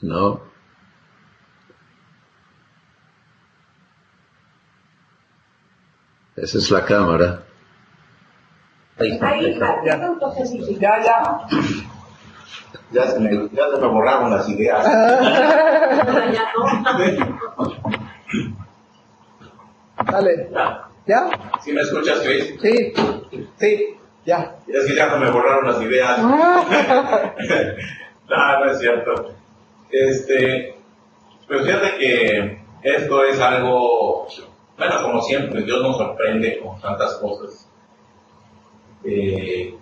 No. Esa es la cámara. Ahí, entonces sí. Ya. Ya se me borraron las ideas. Ya no. Dale. ¿Ya? ¿Sí me escuchas, Chris? Sí, ya. Es que ya se me borraron las ideas. No es cierto. Pues fíjate que esto es algo, bueno, como siempre, Dios nos sorprende con tantas cosas que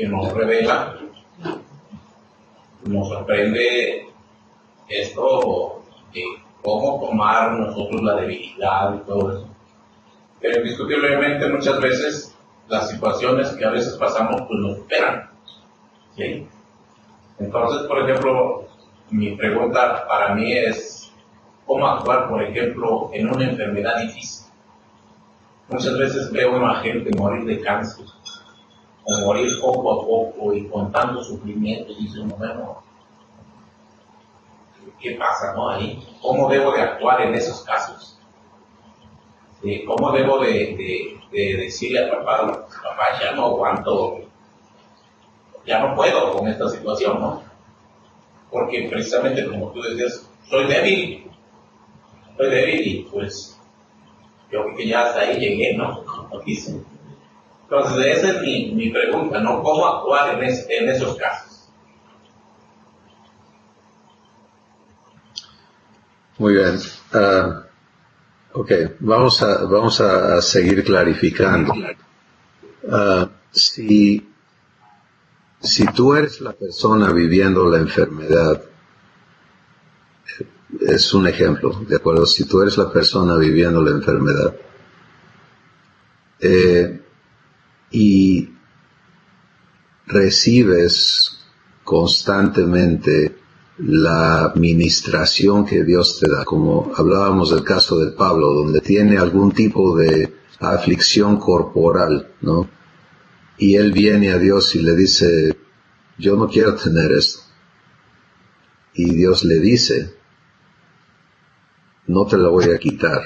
nos revela. Nos sorprende esto de cómo tomar nosotros la debilidad y todo eso. Pero indiscutiblemente muchas veces las situaciones que a veces pasamos pues nos superan. ¿Sí? Entonces, por ejemplo, mi pregunta para mí es cómo actuar, por ejemplo, en una enfermedad difícil. Muchas veces veo a una gente morir de cáncer, o morir poco a poco y con tanto sufrimiento, y dice uno, bueno, ¿qué pasa, no? Ahí, ¿cómo debo de actuar en esos casos? ¿Cómo debo de decirle a papá, ya no aguanto, ya no puedo con esta situación, ¿no? Porque precisamente como tú decías, soy débil y pues yo creo que ya hasta ahí llegué, ¿no? Como dicen. Entonces esa es mi pregunta, ¿no? ¿Cómo actuar en esos casos? Muy bien. Ok, vamos a seguir clarificando. Si tú eres la persona viviendo la enfermedad, es un ejemplo, ¿de acuerdo? Si tú eres la persona viviendo la enfermedad y recibes constantemente la administración que Dios te da, como hablábamos del caso de Pablo, donde tiene algún tipo de aflicción corporal, ¿no? Y él viene a Dios y le dice, yo no quiero tener esto. Y Dios le dice, no te la voy a quitar,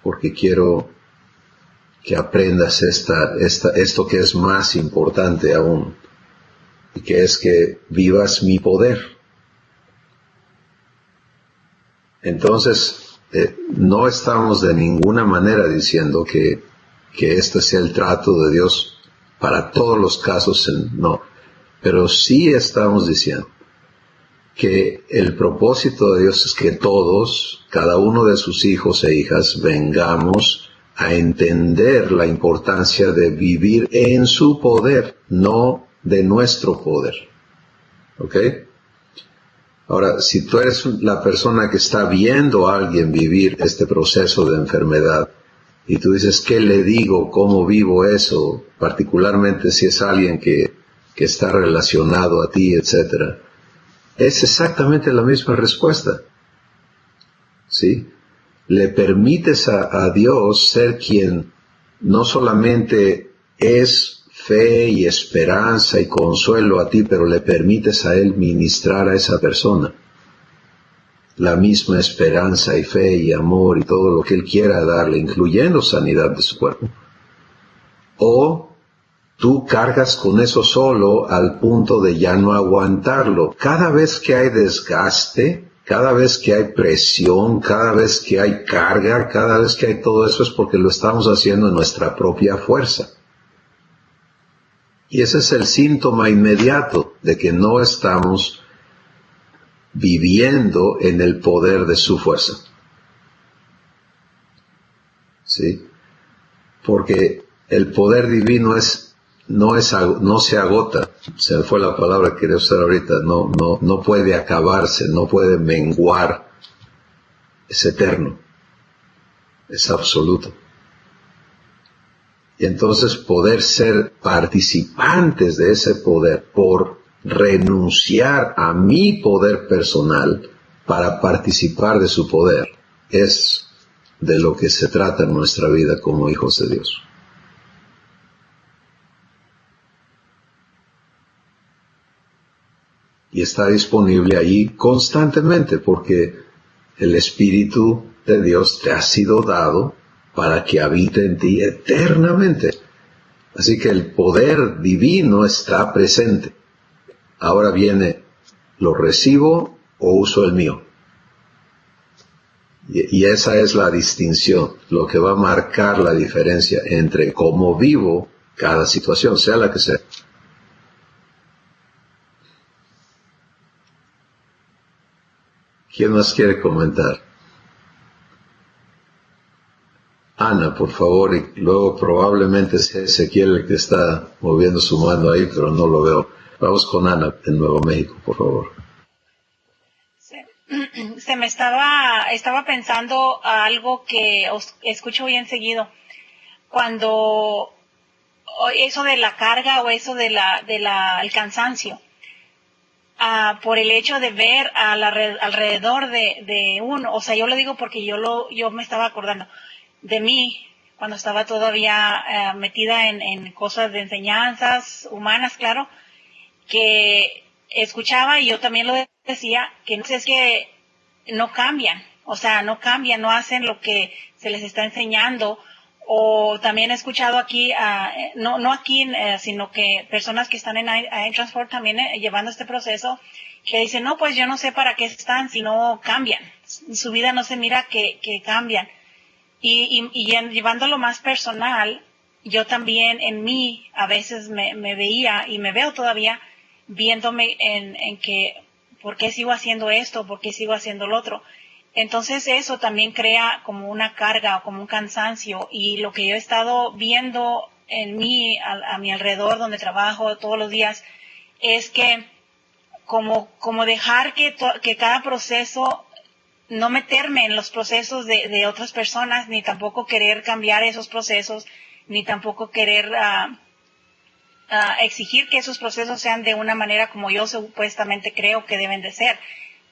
porque quiero que aprendas esto que es más importante aún, y que es que vivas mi poder. Entonces, no estamos de ninguna manera diciendo que este sea el trato de Dios para todos los casos, no. Pero sí estamos diciendo que el propósito de Dios es que todos, cada uno de sus hijos e hijas, vengamos a entender la importancia de vivir en su poder, no de nuestro poder. ¿Ok? Ahora, si tú eres la persona que está viendo a alguien vivir este proceso de enfermedad, y tú dices, ¿qué le digo? ¿Cómo vivo eso? Particularmente si es alguien que está relacionado a ti, etcétera. Es exactamente la misma respuesta. ¿Sí? Le permites a Dios ser quien no solamente es fe y esperanza y consuelo a ti, pero le permites a Él ministrar a esa persona la misma esperanza y fe y amor y todo lo que Él quiera darle, incluyendo sanidad de su cuerpo. O tú cargas con eso solo al punto de ya no aguantarlo. Cada vez que hay desgaste, cada vez que hay presión, cada vez que hay carga, cada vez que hay todo eso es porque lo estamos haciendo en nuestra propia fuerza. Y ese es el síntoma inmediato de que no estamos viviendo en el poder de su fuerza. ¿Sí? Porque el poder divino no se agota. Se fue la palabra que quería usar ahorita. No puede acabarse, no puede menguar. Es eterno. Es absoluto. Y entonces poder ser participantes de ese poder por renunciar a mi poder personal para participar de su poder es de lo que se trata en nuestra vida como hijos de Dios. Y está disponible ahí constantemente porque el Espíritu de Dios te ha sido dado para que habite en ti eternamente. Así que el poder divino está presente. Ahora viene, ¿lo recibo o uso el mío? Y esa es la distinción, lo que va a marcar la diferencia entre cómo vivo cada situación, sea la que sea. ¿Quién más quiere comentar? Ana, por favor, y luego probablemente es Ezequiel el que está moviendo su mano ahí, pero no lo veo. Vamos con Ana en Nuevo México, por favor. Se me estaba pensando a algo que os escucho bien seguido. Cuando eso de la carga o eso de el cansancio, por el hecho de ver alrededor de uno, o sea, yo lo digo porque yo me estaba acordando de mí cuando estaba todavía metida en cosas de enseñanzas humanas, claro, que escuchaba y yo también lo decía, que no sé, es que no cambian, o sea, no cambian, no hacen lo que se les está enseñando. O también he escuchado aquí, no aquí, sino que personas que están en iTransport también llevando este proceso, que dicen, no, pues yo no sé para qué están si no cambian. Su vida no se mira que cambian. Y llevándolo más personal, yo también en mí a veces me veía y me veo todavía viéndome en que, ¿por qué sigo haciendo esto? ¿Por qué sigo haciendo lo otro? Entonces eso también crea como una carga o como un cansancio, y lo que yo he estado viendo en mí, a mi alrededor donde trabajo todos los días, es que como dejar que cada proceso, no meterme en los procesos de otras personas, ni tampoco querer cambiar esos procesos, ni tampoco querer exigir que esos procesos sean de una manera como yo supuestamente creo que deben de ser.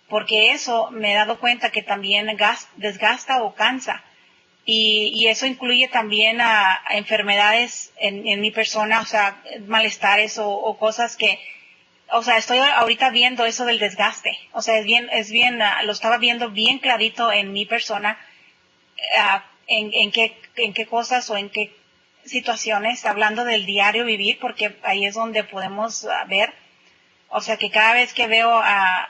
Porque eso me he dado cuenta que también desgasta o cansa. Y eso incluye también a enfermedades en mi persona, o sea, malestares o cosas que, o sea, estoy ahorita viendo eso del desgaste. O sea, es bien, lo estaba viendo bien clarito en mi persona, en qué cosas o en qué situaciones, hablando del diario vivir, porque ahí es donde podemos ver, o sea, que cada vez que veo a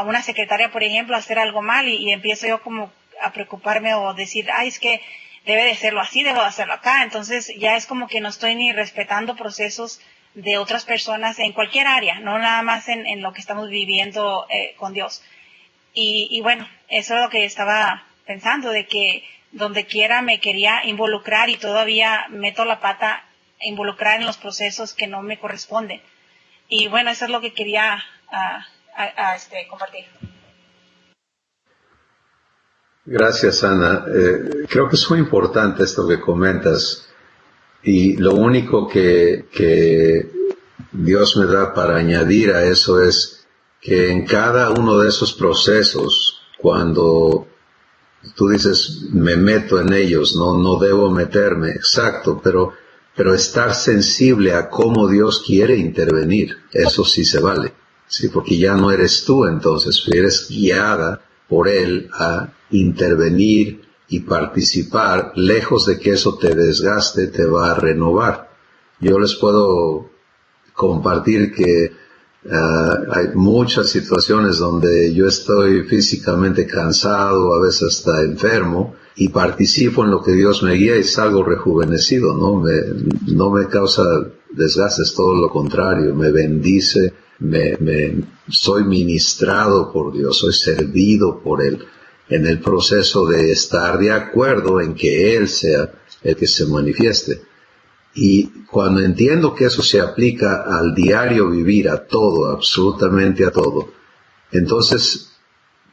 una secretaria, por ejemplo, hacer algo mal y empiezo yo como a preocuparme o decir, ay, es que debe de hacerlo así, debo de hacerlo acá. Entonces ya es como que no estoy ni respetando procesos de otras personas en cualquier área, no nada más en lo que estamos viviendo con Dios. Y bueno, eso es lo que estaba pensando, de que donde quiera me quería involucrar y todavía meto la pata, involucrar en los procesos que no me corresponden. Y bueno, eso es lo que quería compartir. Gracias, Ana. Creo que es muy importante esto que comentas, y lo único que Dios me da para añadir a eso es que en cada uno de esos procesos, cuando tú dices, me meto en ellos, no debo meterme, exacto, pero estar sensible a cómo Dios quiere intervenir, eso sí se vale. Sí, porque ya no eres tú, entonces eres guiada por Él a intervenir y participar, lejos de que eso te desgaste, te va a renovar. Yo les puedo compartir que hay muchas situaciones donde yo estoy físicamente cansado, a veces hasta enfermo, y participo en lo que Dios me guía y salgo rejuvenecido, no me causa desgastes, todo lo contrario, me bendice. Soy ministrado por Dios, soy servido por Él en el proceso de estar de acuerdo en que Él sea el que se manifieste. Y cuando entiendo que eso se aplica al diario vivir, a todo, absolutamente a todo, entonces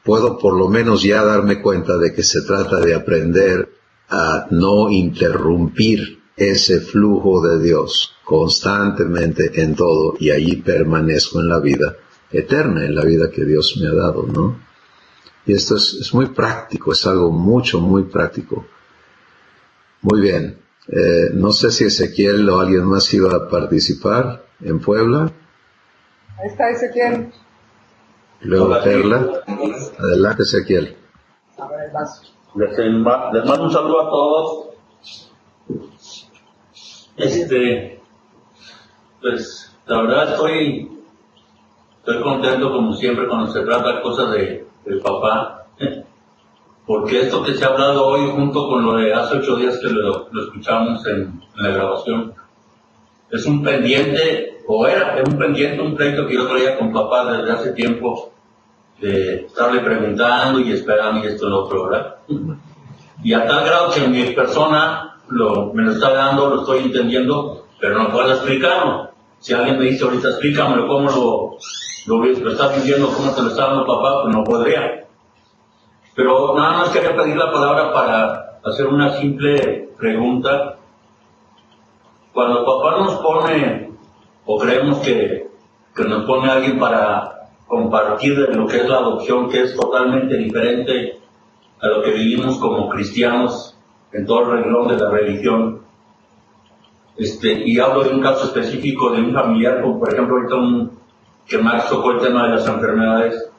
puedo por lo menos ya darme cuenta de que se trata de aprender a no interrumpir ese flujo de Dios constantemente en todo, y allí permanezco en la vida eterna, en la vida que Dios me ha dado, ¿no? Y esto es muy práctico, es algo muy práctico. Muy bien. No sé si Ezequiel o alguien más iba a participar en Puebla. Ahí está Ezequiel. Luego Perla. Adelante, Ezequiel. A ver, vas. Les mando un saludo a todos. Pues la verdad estoy contento como siempre cuando se trata de cosas del papá, porque esto que se ha hablado hoy junto con lo de hace 8 días que lo escuchamos en la grabación, es un pendiente, un pleito que yo traía con papá desde hace tiempo, de estarle preguntando y esperando y esto y lo otro, ¿verdad? Y a tal grado que mi persona me lo está dando, lo estoy entendiendo, pero no puedo explicarlo. Si alguien me dice ahorita, explícame cómo lo estás viviendo, cómo te lo está dando papá, pues no podría. Pero nada más quería pedir la palabra para hacer una simple pregunta. Cuando el papá nos pone, o creemos que nos pone alguien para compartir de lo que es la adopción, que es totalmente diferente a lo que vivimos como cristianos en todo el renglón de la religión, y hablo de un caso específico de un familiar, como por ejemplo ahorita que Max tocó el tema de las enfermedades,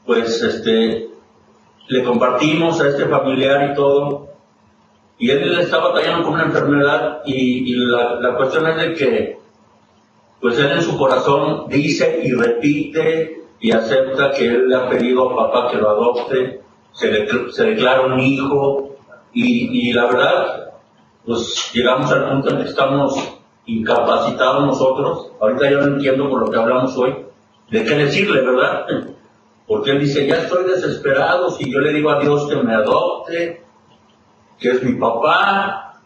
pues le compartimos a este familiar y todo, y él está batallando con una enfermedad, y la cuestión es de que pues él en su corazón dice y repite y acepta que él le ha pedido a papá que lo adopte, se declara un hijo, y la verdad, pues llegamos al punto en que estamos incapacitados nosotros. Ahorita yo no entiendo por lo que hablamos hoy, de qué decirle, ¿verdad? Porque él dice, ya estoy desesperado, si yo le digo a Dios que me adopte, que es mi papá,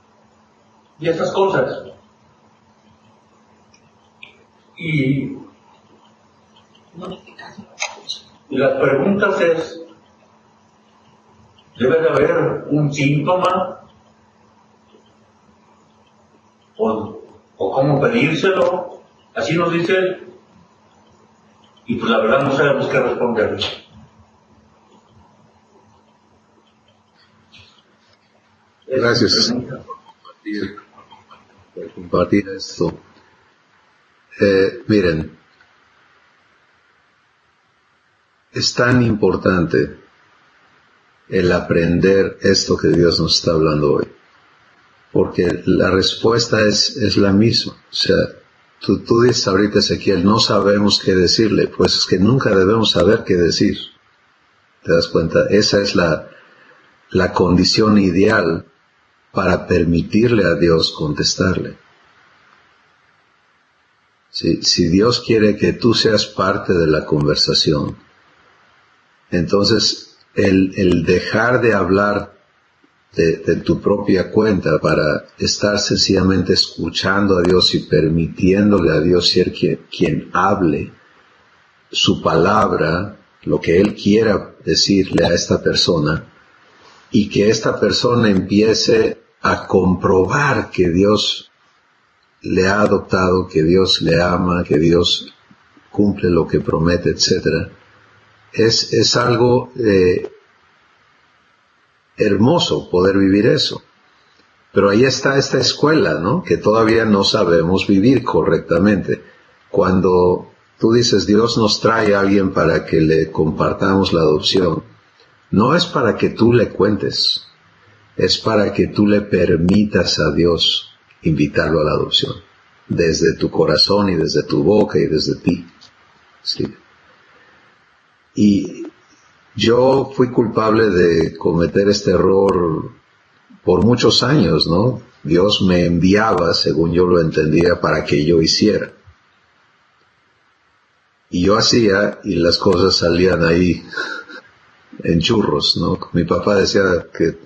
y esas cosas. Y las preguntas es, ¿debe de haber un síntoma? ¿O cómo pedírselo? Así nos dice él. Y pues la verdad no sabemos qué responder. Gracias por compartir esto. Miren, es tan importante el aprender esto que Dios nos está hablando hoy, porque la respuesta es la misma. O sea, tú dices ahorita, Ezequiel, no sabemos qué decirle, pues es que nunca debemos saber qué decir. ¿Te das cuenta? Esa es la condición ideal para permitirle a Dios contestarle. Si Dios quiere que tú seas parte de la conversación, entonces el dejar de hablar de tu propia cuenta para estar sencillamente escuchando a Dios y permitiéndole a Dios ser quien hable su palabra, lo que Él quiera decirle a esta persona, y que esta persona empiece a comprobar que Dios le ha adoptado, que Dios le ama, que Dios cumple lo que promete, etc. Es algo hermoso poder vivir eso. Pero ahí está esta escuela, ¿no? Que todavía no sabemos vivir correctamente. Cuando tú dices, Dios nos trae a alguien para que le compartamos la adopción, no es para que tú le cuentes, es para que tú le permitas a Dios invitarlo a la adopción, desde tu corazón y desde tu boca y desde ti. ¿Sí? Y yo fui culpable de cometer este error por muchos años, ¿no? Dios me enviaba, según yo lo entendía, para que yo hiciera. Y yo hacía, y las cosas salían ahí en churros, ¿no? Mi papá decía que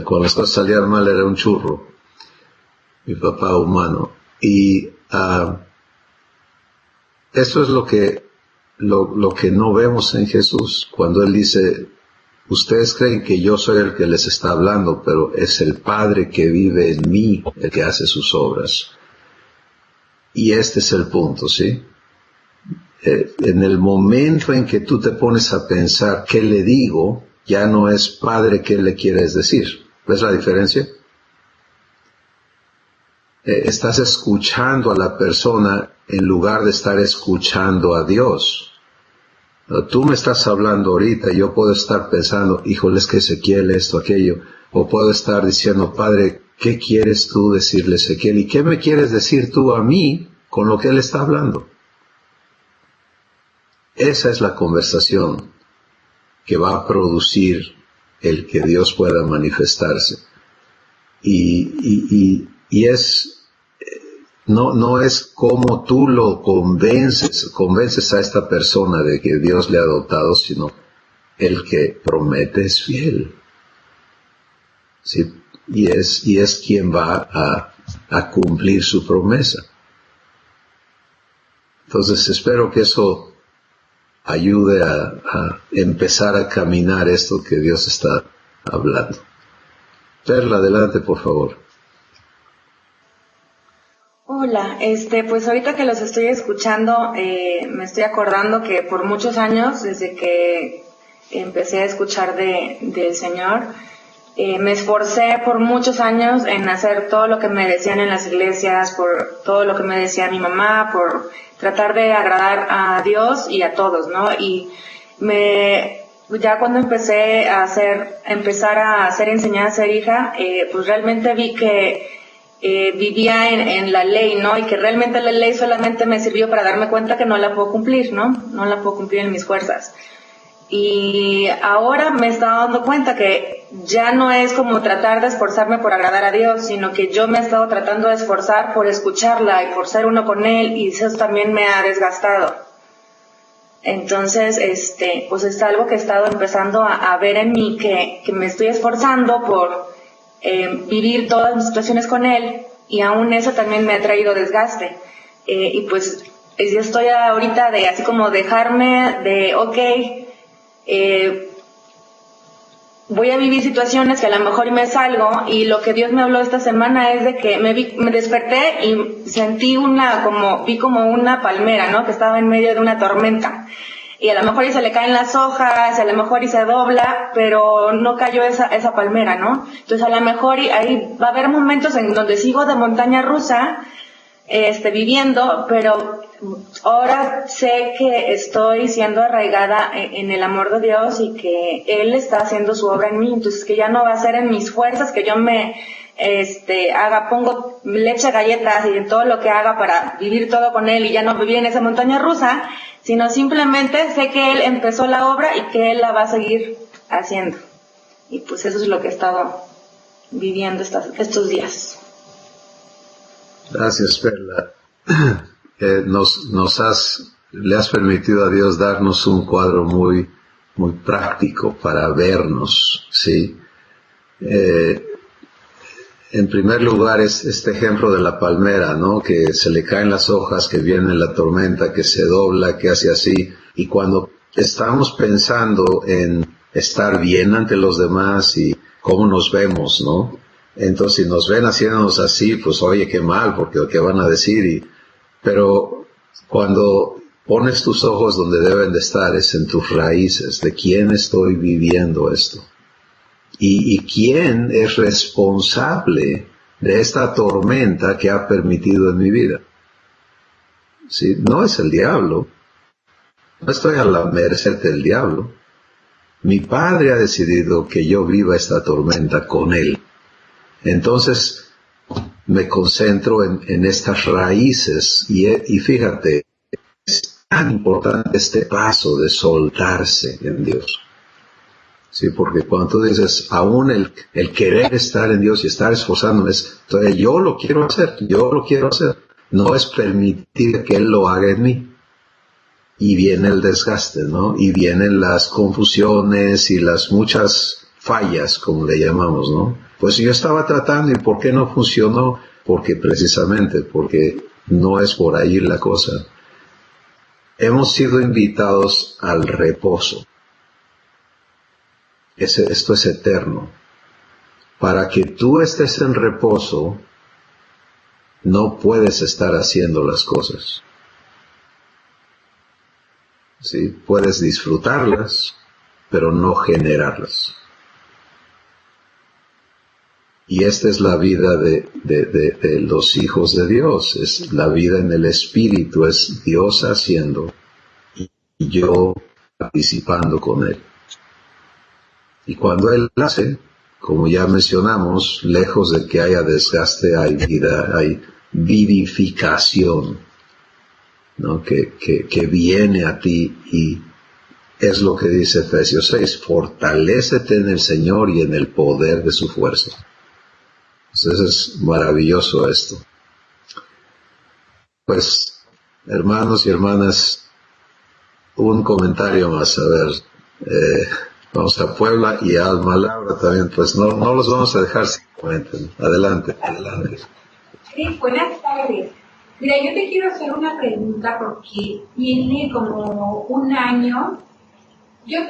cuando las cosas salían mal era un churro. Mi papá humano. Y eso es lo que no vemos en Jesús, cuando Él dice, ustedes creen que yo soy el que les está hablando, pero es el Padre que vive en mí el que hace sus obras. Y este es el punto, ¿sí? En el momento en que tú te pones a pensar qué le digo, ya no es Padre qué le quieres decir. ¿Ves la diferencia? Estás escuchando a la persona en lugar de estar escuchando a Dios. Tú me estás hablando ahorita, yo puedo estar pensando, híjole, es que Ezequiel esto, aquello, o puedo estar diciendo, Padre, ¿qué quieres tú decirle a Ezequiel? ¿Y qué me quieres decir tú a mí con lo que él está hablando? Esa es la conversación que va a producir el que Dios pueda manifestarse. Y es, no es como tú lo convences a esta persona de que Dios le ha adoptado, sino el que promete es fiel. ¿Sí? Y es quien va a cumplir su promesa. Entonces espero que eso ayude a empezar a caminar esto que Dios está hablando. Perla, adelante, por favor. Hola, pues ahorita que los estoy escuchando, me estoy acordando que por muchos años, desde que empecé a escuchar del Señor, me esforcé por muchos años en hacer todo lo que me decían en las iglesias, por todo lo que me decía mi mamá, por tratar de agradar a Dios y a todos, ¿no? Y ya cuando empecé a empezar a ser enseñada a ser hija, pues realmente vi que vivía en la ley, ¿no? Y que realmente la ley solamente me sirvió para darme cuenta que no la puedo cumplir, ¿no? No la puedo cumplir en mis fuerzas. Y ahora me he estado dando cuenta que ya no es como tratar de esforzarme por agradar a Dios, sino que yo me he estado tratando de esforzar por escucharla y por ser uno con Él, y eso también me ha desgastado. Entonces, pues es algo que he estado empezando a ver en mí, que me estoy esforzando por vivir todas mis situaciones con Él, y aún eso también me ha traído desgaste. Y pues yo estoy ahorita de así como dejarme de, voy a vivir situaciones que a lo mejor me salgo, y lo que Dios me habló esta semana es de que me desperté y sentí vi como una palmera, ¿no? Que estaba en medio de una tormenta. Y a lo mejor y se le caen las hojas, a lo mejor y se dobla, pero no cayó esa palmera, ¿no? Entonces a lo mejor ahí va a haber momentos en donde sigo de montaña rusa, viviendo, pero ahora sé que estoy siendo arraigada en el amor de Dios, y que Él está haciendo su obra en mí. Entonces que ya no va a ser en mis fuerzas que yo me pongo leche, galletas y en todo lo que haga para vivir todo con Él y ya no vivir en esa montaña rusa, sino simplemente sé que Él empezó la obra y que Él la va a seguir haciendo. Y pues eso es lo que he estado viviendo estos días. Gracias, Perla. Le has permitido a Dios darnos un cuadro muy, muy práctico para vernos, ¿sí? En primer lugar es este ejemplo de la palmera, ¿no? Que se le caen las hojas, que viene la tormenta, que se dobla, que hace así. Y cuando estamos pensando en estar bien ante los demás y cómo nos vemos, ¿no? Entonces, si nos ven haciéndonos así, pues oye, qué mal, porque ¿qué van a decir? Pero cuando pones tus ojos donde deben de estar, es en tus raíces, de quién estoy viviendo esto. Y quién es responsable de esta tormenta que ha permitido en mi vida. ¿Sí? No es el diablo. No estoy a la merced del diablo. Mi Padre ha decidido que yo viva esta tormenta con Él. Entonces me concentro en estas raíces y fíjate, es tan importante este paso de soltarse en Dios. Sí, porque cuando tú dices, aún el querer estar en Dios y estar esforzándome, entonces yo lo quiero hacer, no es permitir que Él lo haga en mí. Y viene el desgaste, ¿no? Y vienen las confusiones y las muchas fallas, como le llamamos, ¿no? Pues yo estaba tratando, ¿y por qué no funcionó? Porque no es por ahí la cosa. Hemos sido invitados al reposo. Esto es eterno. Para que tú estés en reposo, no puedes estar haciendo las cosas. ¿Sí? Puedes disfrutarlas, pero no generarlas. Y esta es la vida de los hijos de Dios. Es la vida en el Espíritu, es Dios haciendo y yo participando con Él. Y cuando Él hace, como ya mencionamos, lejos de que haya desgaste, hay vida, hay vivificación, ¿no? que viene a ti, y es lo que dice Efesios 6, fortalécete en el Señor y en el poder de su fuerza. Entonces es maravilloso esto. Pues, hermanos y hermanas, un comentario más, a ver, vamos a Puebla y a Alma Laura también, pues no los vamos a dejar sin comenten. Adelante. Sí, buenas tardes. Mira, yo te quiero hacer una pregunta porque tiene como un año. Yo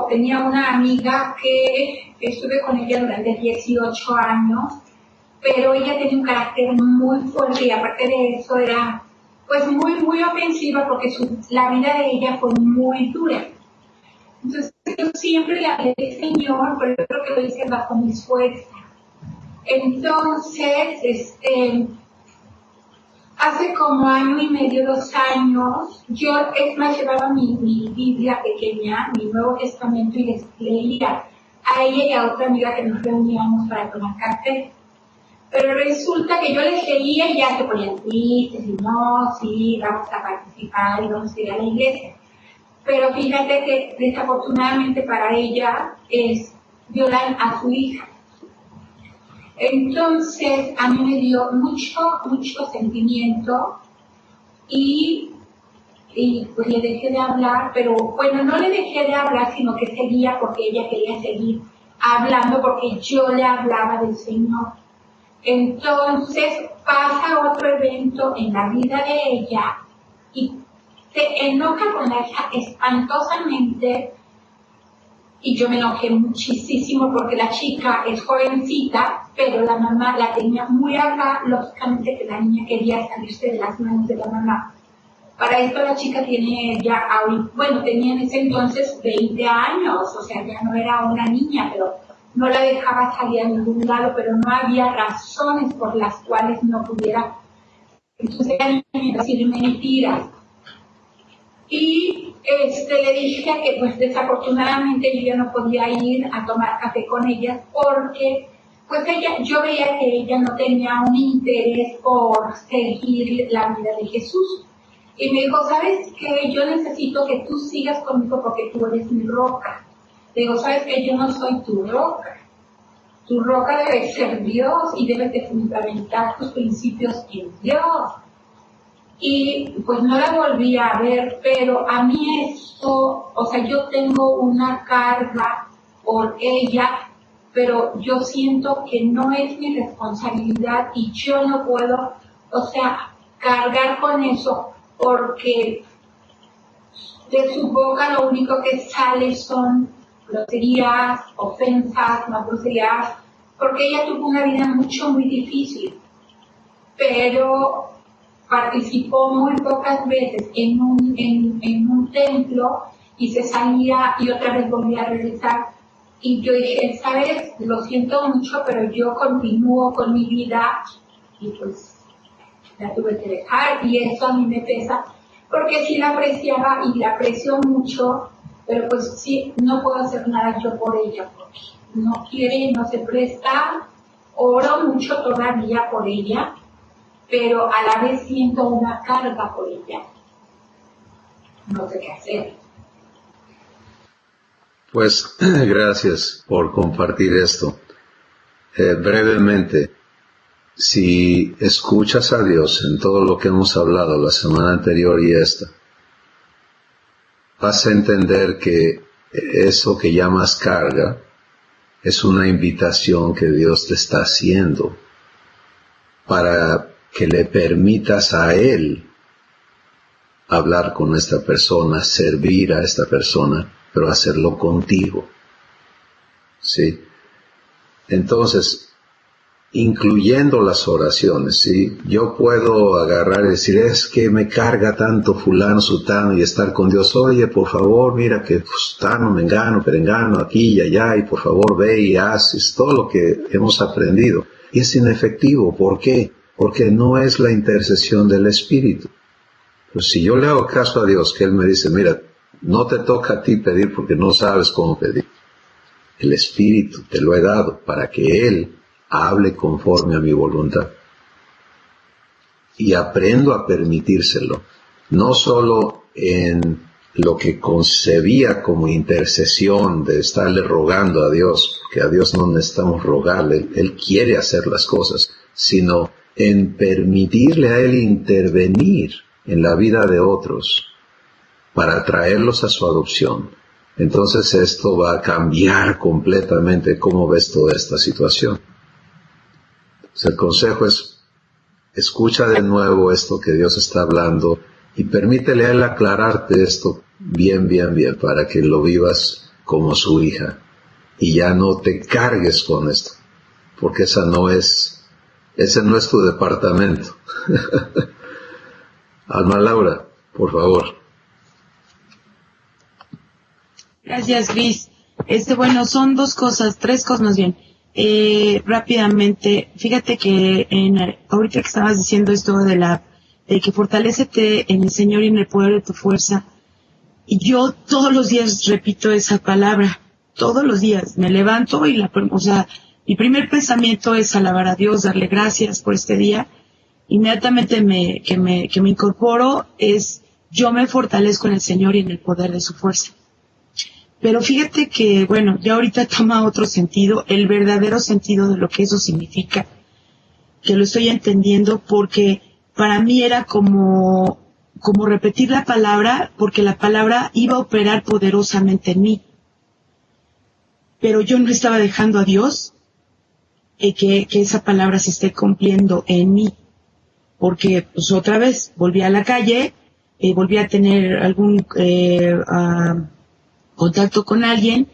tenía una amiga que estuve con ella durante 18 años, pero ella tenía un carácter muy fuerte y aparte de eso era pues muy ofensiva porque la vida de ella fue muy dura. Entonces yo siempre le hablé del Señor, pero yo creo que lo hice bajo mis fuerzas. Entonces, hace como año y medio, 2 años, yo llevaba mi Biblia pequeña, mi Nuevo Testamento, y les leía a ella y a otra amiga que nos reuníamos para tomar café. Pero resulta que yo les leía y ya se ponían tristes y no, sí, vamos a participar y vamos a ir a la iglesia. Pero fíjate que desafortunadamente para ella violan a su hija. Entonces a mí me dio mucho sentimiento y pues le dejé de hablar, pero bueno, no le dejé de hablar, sino que seguía porque ella quería seguir hablando porque yo le hablaba del Señor. Entonces pasa otro evento en la vida de ella y se enoja con la hija espantosamente y yo me enojé muchísimo porque la chica es jovencita, pero la mamá la tenía muy agarrada, lógicamente que la niña quería salirse de las manos de la mamá. Para esto la chica tiene tenía en ese entonces 20 años, o sea, ya no era una niña, pero no la dejaba salir a ningún lado, pero no había razones por las cuales no pudiera. Entonces ella me iba a decir mentiras. Y le dije que pues desafortunadamente yo ya no podía ir a tomar café con ella porque pues yo veía que ella no tenía un interés por seguir la vida de Jesús. Y me dijo, ¿sabes qué? Yo necesito que tú sigas conmigo porque tú eres mi roca. Le digo, ¿sabes qué? Yo no soy tu roca. Tu roca debe ser Dios y debes de fundamentar tus principios en Dios. Y pues no la volví a ver, pero a mí esto, o sea, yo tengo una carga por ella, pero yo siento que no es mi responsabilidad y yo no puedo, o sea, cargar con eso, porque de su boca lo único que sale son groserías, ofensas, más groserías, porque ella tuvo una vida muy difícil, pero participó muy pocas veces en un templo y se salía y otra vez volvía a regresar. Y yo dije, ¿sabes? Lo siento mucho, pero yo continúo con mi vida y pues la tuve que dejar y eso a mí me pesa porque sí la apreciaba y la aprecio mucho, pero pues sí, no puedo hacer nada yo por ella porque no quiere, no se presta. Oro mucho todavía por ella, pero a la vez siento una carga por ella. No sé qué hacer. Pues gracias por compartir esto. Brevemente, si escuchas a Dios en todo lo que hemos hablado la semana anterior y esta, vas a entender que eso que llamas carga es una invitación que Dios te está haciendo para que le permitas a Él hablar con esta persona, servir a esta persona, pero hacerlo contigo. ¿Sí? Entonces, incluyendo las oraciones, ¿sí? Yo puedo agarrar y decir, es que me carga tanto fulano, sutano, y estar con Dios, oye, por favor, mira que sutano, mengano, perengano, aquí y allá, y por favor ve y haces todo lo que hemos aprendido. Y es inefectivo. ¿Por qué? Porque no es la intercesión del Espíritu. Pues si yo le hago caso a Dios, que Él me dice, mira, no te toca a ti pedir porque no sabes cómo pedir. El Espíritu te lo he dado para que Él hable conforme a mi voluntad. Y aprendo a permitírselo, no solo en lo que concebía como intercesión de estarle rogando a Dios, porque a Dios no necesitamos rogarle, Él quiere hacer las cosas, sino en permitirle a Él intervenir en la vida de otros para traerlos a su adopción. Entonces esto va a cambiar completamente cómo ves toda esta situación. Entonces, el consejo es escucha de nuevo esto que Dios está hablando y permítele a Él aclararte esto bien, para que lo vivas como su hija y ya no te cargues con esto, porque ese no es tu departamento. Alma Laura, por favor. Gracias, Cris. Bueno, son tres cosas más bien. Rápidamente, fíjate que ahorita que estabas diciendo esto de que fortalécete en el Señor y en el poder de tu fuerza, y yo todos los días repito esa palabra, todos los días me levanto y mi primer pensamiento es alabar a Dios, darle gracias por este día. Inmediatamente que me incorporo yo me fortalezco en el Señor y en el poder de su fuerza. Pero fíjate que, bueno, ya ahorita toma otro sentido, el verdadero sentido de lo que eso significa, que lo estoy entendiendo, porque para mí era como repetir la palabra, porque la palabra iba a operar poderosamente en mí. Pero yo no estaba dejando a Dios que esa palabra se esté cumpliendo en mí. Porque, pues otra vez, volví a la calle, volví a tener algún contacto con alguien,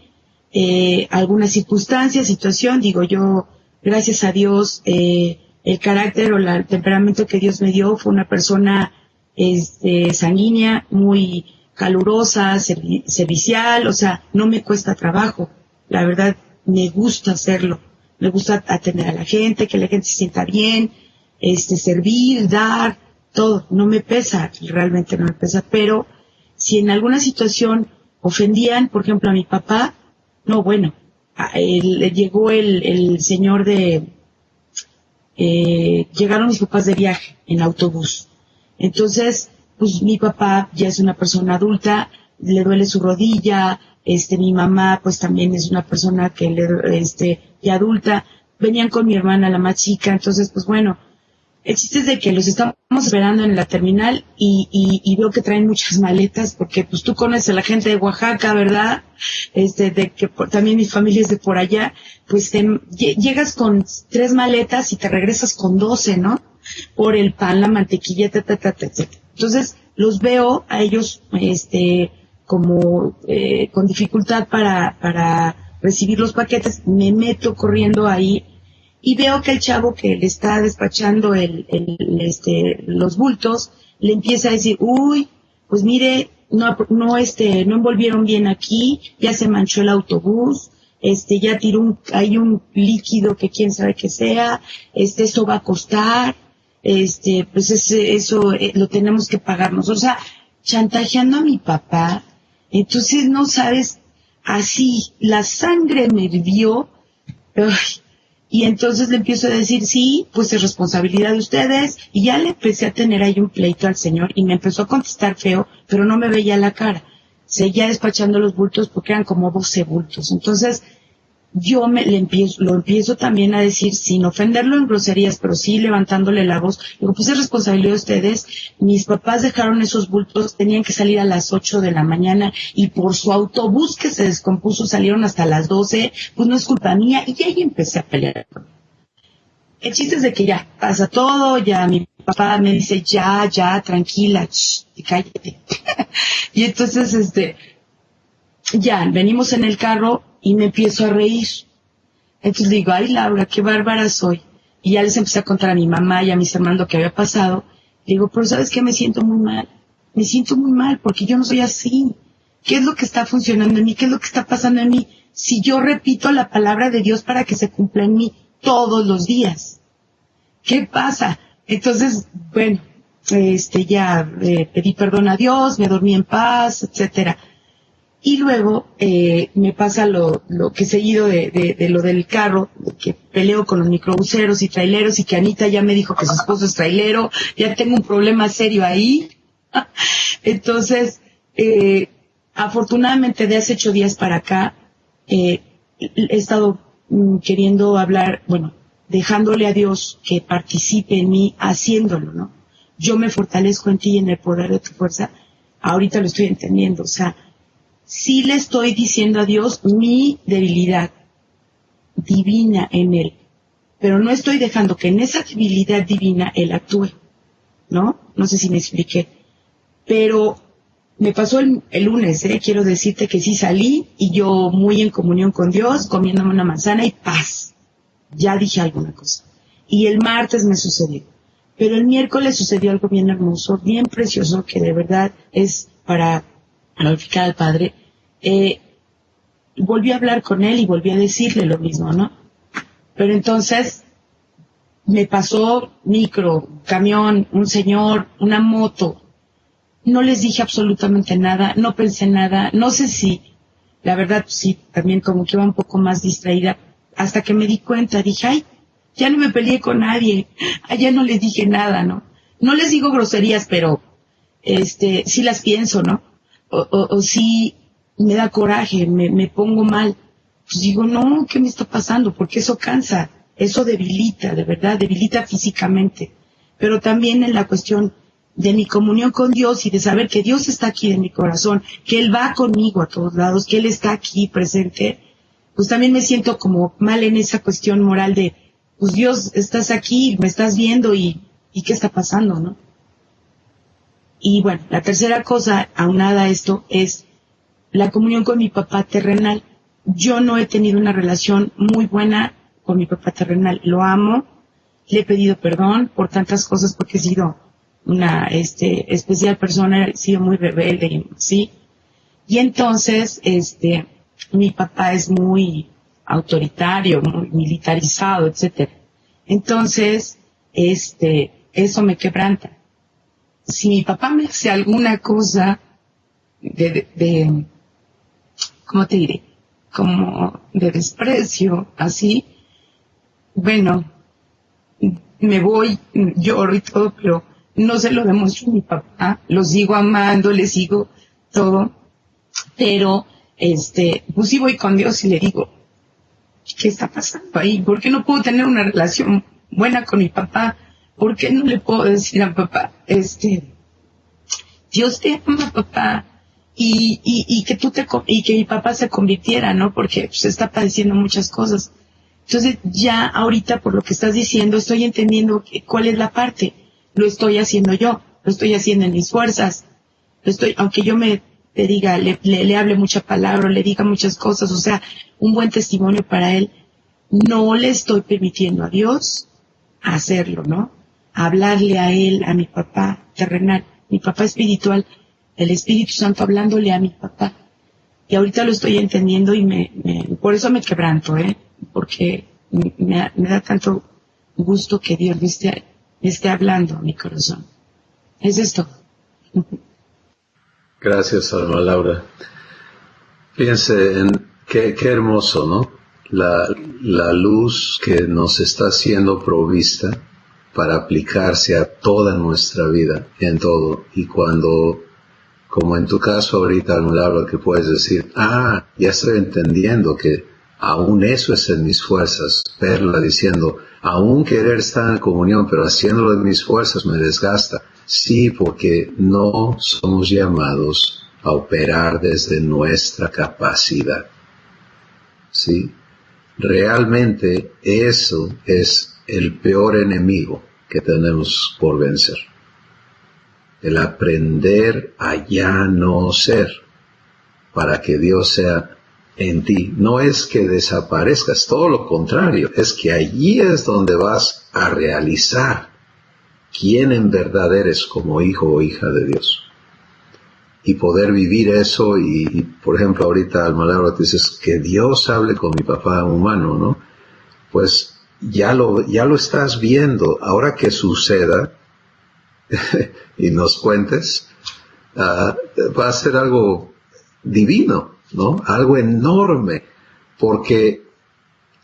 alguna situación, digo yo, gracias a Dios, el carácter o el temperamento que Dios me dio fue una persona sanguínea, muy calurosa, servicial, no me cuesta trabajo, la verdad me gusta hacerlo, me gusta atender a la gente, que la gente se sienta bien, servir, dar, todo, no me pesa, realmente no me pesa, pero si en alguna situación ofendían, por ejemplo, a mi papá, no, bueno, llegó el señor llegaron mis papás de viaje en autobús. Entonces, pues mi papá ya es una persona adulta, le duele su rodilla, mi mamá pues también es una persona que ya adulta, venían con mi hermana, la más chica, entonces pues bueno, el chiste es de que los estamos esperando en la terminal y veo que traen muchas maletas, porque pues tú conoces a la gente de Oaxaca, ¿verdad? También mi familia es de por allá, pues llegas con 3 maletas y te regresas con 12, ¿no? Por el pan, la mantequilla, etc. Entonces los veo a ellos, con dificultad para recibir los paquetes, me meto corriendo ahí. Y veo que el chavo que le está despachando los bultos, le empieza a decir, uy, pues mire, no envolvieron bien aquí, ya se manchó el autobús, ya tiró hay un líquido que quién sabe que sea, eso va a costar, pues eso lo tenemos que pagarnos. O sea, chantajeando a mi papá. Entonces, no sabes, así, la sangre me hirvió. Y entonces le empiezo a decir, sí, pues es responsabilidad de ustedes. Y ya le empecé a tener ahí un pleito al señor y me empezó a contestar feo, pero no me veía la cara. Seguía despachando los bultos porque eran como 12 bultos. Entonces yo lo empiezo también a decir, sin ofenderlo en groserías, pero sí levantándole la voz. Digo, pues es responsabilidad de ustedes. Mis papás dejaron esos bultos, tenían que salir a las 8 de la mañana y por su autobús que se descompuso salieron hasta las 12, pues no es culpa mía. Y ahí empecé a pelear. El chiste es de que ya pasa todo, ya mi papá me dice, ya, tranquila, cállate. Y entonces, ya, venimos en el carro y me empiezo a reír. Entonces digo, ay Laura, qué bárbara soy. Y ya les empecé a contar a mi mamá y a mis hermanos lo que había pasado. Digo, pero ¿sabes qué? Me siento muy mal porque yo no soy así. ¿Qué es lo que está funcionando en mí? ¿Qué es lo que está pasando en mí? Si yo repito la palabra de Dios para que se cumpla en mí todos los días. ¿Qué pasa? Entonces, bueno, ya pedí perdón a Dios, me dormí en paz, etcétera. Y luego me pasa lo que he seguido de lo del carro, que peleo con los microbuseros y traileros y que Anita ya me dijo que su esposo es trailero, ya tengo un problema serio ahí. Entonces, afortunadamente de hace 8 días para acá, he estado queriendo hablar, bueno, dejándole a Dios que participe en mí, haciéndolo, ¿no? Yo me fortalezco en ti y en el poder de tu fuerza. Ahorita lo estoy entendiendo, o sea, sí le estoy diciendo a Dios mi debilidad divina en Él. pero no estoy dejando que en esa debilidad divina Él actúe, ¿no? No sé si me expliqué. Pero me pasó el lunes, quiero decirte que sí salí y yo muy en comunión con Dios, comiéndome una manzana y paz. Ya dije alguna cosa. Y el martes me sucedió. Pero el miércoles sucedió algo bien hermoso, bien precioso, que de verdad es para glorificar al Padre. Volví a hablar con Él y volví a decirle lo mismo, ¿no? Pero entonces me pasó micro, camión, un señor, una moto. No les dije absolutamente nada, no pensé nada, no sé si, la verdad sí, también como que iba un poco más distraída, hasta que me di cuenta, dije, ay, ya no me peleé con nadie, ay, ya no les dije nada, ¿no? No les digo groserías, pero, sí las pienso, ¿no? O sí me da coraje, me pongo mal. Pues digo, no, ¿qué me está pasando? Porque eso cansa, eso debilita, de verdad, debilita físicamente, pero también en la cuestión de mi comunión con Dios y de saber que Dios está aquí en mi corazón, que Él va conmigo a todos lados, que Él está aquí presente, pues también me siento como mal en esa cuestión moral de, pues Dios, estás aquí, me estás viendo y ¿qué está pasando, no? Y bueno, la tercera cosa, aunada a esto, es la comunión con mi papá terrenal. Yo no he tenido una relación muy buena con mi papá terrenal, lo amo, le he pedido perdón por tantas cosas porque he sido una especial persona, he sido muy rebelde, ¿sí? Y entonces, mi papá es muy autoritario, muy militarizado, etcétera. Entonces, eso me quebranta. Si mi papá me hace alguna cosa ¿cómo te diré? Como de desprecio, así, bueno, me voy, lloro y todo, pero no se lo demuestro a mi papá, lo sigo amando, le sigo todo, pero, pues sí voy con Dios y le digo, ¿qué está pasando ahí? ¿Por qué no puedo tener una relación buena con mi papá? ¿Por qué no le puedo decir a papá, Dios te ama, papá? Y que mi papá se convirtiera, ¿no? Porque pues, está padeciendo muchas cosas. Entonces, ya ahorita, por lo que estás diciendo, estoy entendiendo cuál es la parte. Lo estoy haciendo yo, lo estoy haciendo en mis fuerzas. Aunque yo te diga, le hable mucha palabra, le diga muchas cosas, o sea, un buen testimonio para él, no le estoy permitiendo a Dios hacerlo, ¿no? Hablarle a él, a mi papá terrenal, mi papá espiritual, el Espíritu Santo hablándole a mi papá. Y ahorita lo estoy entendiendo y por eso me quebranto, porque me da tanto gusto que Dios me esté hablando a mi corazón. Es esto. Gracias, alma Laura. Fíjense en qué hermoso, ¿no? La luz que nos está siendo provista para aplicarse a toda nuestra vida, en todo. Y cuando, como en tu caso ahorita, alma Laura, que puedes decir, ya estoy entendiendo que aún eso es en mis fuerzas. Perla diciendo, aún querer estar en comunión, pero haciéndolo en mis fuerzas me desgasta. Sí, porque no somos llamados a operar desde nuestra capacidad. ¿Sí? Realmente eso es el peor enemigo que tenemos por vencer. El aprender a ya no ser para que Dios sea en ti. No es que desaparezcas, todo lo contrario, es que allí es donde vas a realizar quién en verdad eres como hijo o hija de Dios. Y poder vivir eso y por ejemplo, ahorita alma Laura te dices que Dios hable con mi papá humano, ¿no? Pues ya lo estás viendo. Ahora que suceda y nos cuentes, va a ser algo divino, ¿no? Algo enorme, porque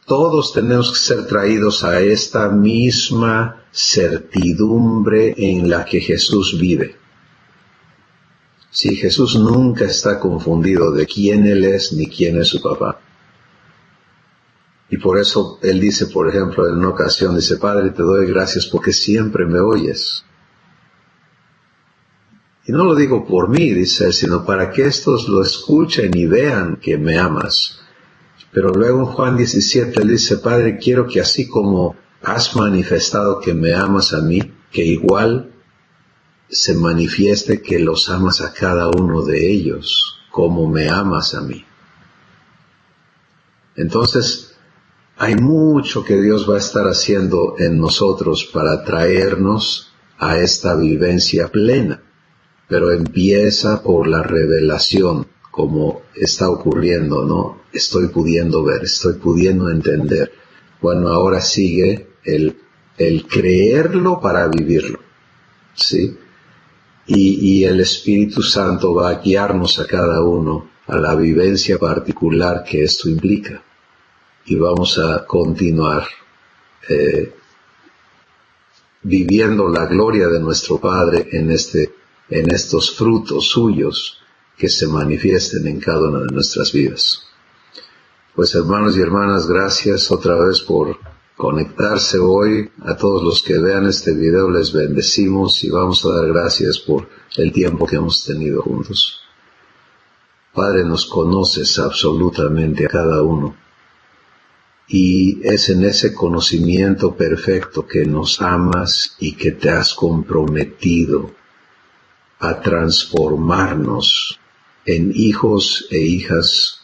todos tenemos que ser traídos a esta misma certidumbre en la que Jesús vive. Sí, Jesús nunca está confundido de quién Él es ni quién es su papá. Y por eso Él dice, por ejemplo, en una ocasión, dice, Padre, te doy gracias porque siempre me oyes. Y no lo digo por mí, dice Él, sino para que estos lo escuchen y vean que me amas. Pero luego en Juan 17 él dice, Padre, quiero que así como has manifestado que me amas a mí, que igual se manifieste que los amas a cada uno de ellos, como me amas a mí. Entonces, hay mucho que Dios va a estar haciendo en nosotros para traernos a esta vivencia plena, pero empieza por la revelación, como está ocurriendo, ¿no? Estoy pudiendo ver, estoy pudiendo entender. Bueno, ahora sigue el creerlo para vivirlo, ¿sí? Y el Espíritu Santo va a guiarnos a cada uno a la vivencia particular que esto implica. Y vamos a continuar viviendo la gloria de nuestro Padre en estos frutos suyos que se manifiesten en cada una de nuestras vidas. Pues hermanos y hermanas, gracias otra vez por conectarse hoy. A todos los que vean este video les bendecimos y vamos a dar gracias por el tiempo que hemos tenido juntos. Padre, nos conoces absolutamente a cada uno. Y es en ese conocimiento perfecto que nos amas y que te has comprometido a transformarnos en hijos e hijas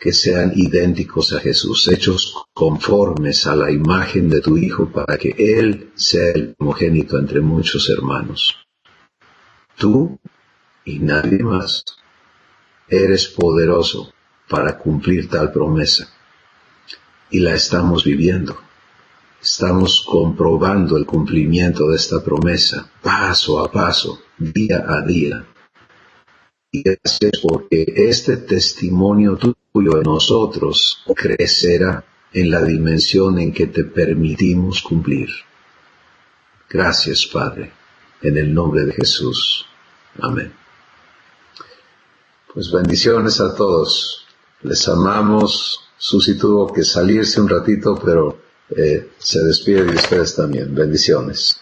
que sean idénticos a Jesús, hechos conformes a la imagen de tu Hijo, para que Él sea el primogénito entre muchos hermanos. Tú y nadie más eres poderoso para cumplir tal promesa. Y la estamos viviendo. Estamos comprobando el cumplimiento de esta promesa, paso a paso, día a día. Y gracias porque este testimonio tuyo en nosotros crecerá en la dimensión en que te permitimos cumplir. Gracias, Padre, en el nombre de Jesús. Amén. Pues bendiciones a todos. Les amamos. Susi tuvo que salirse un ratito, pero se despide de ustedes también. Bendiciones.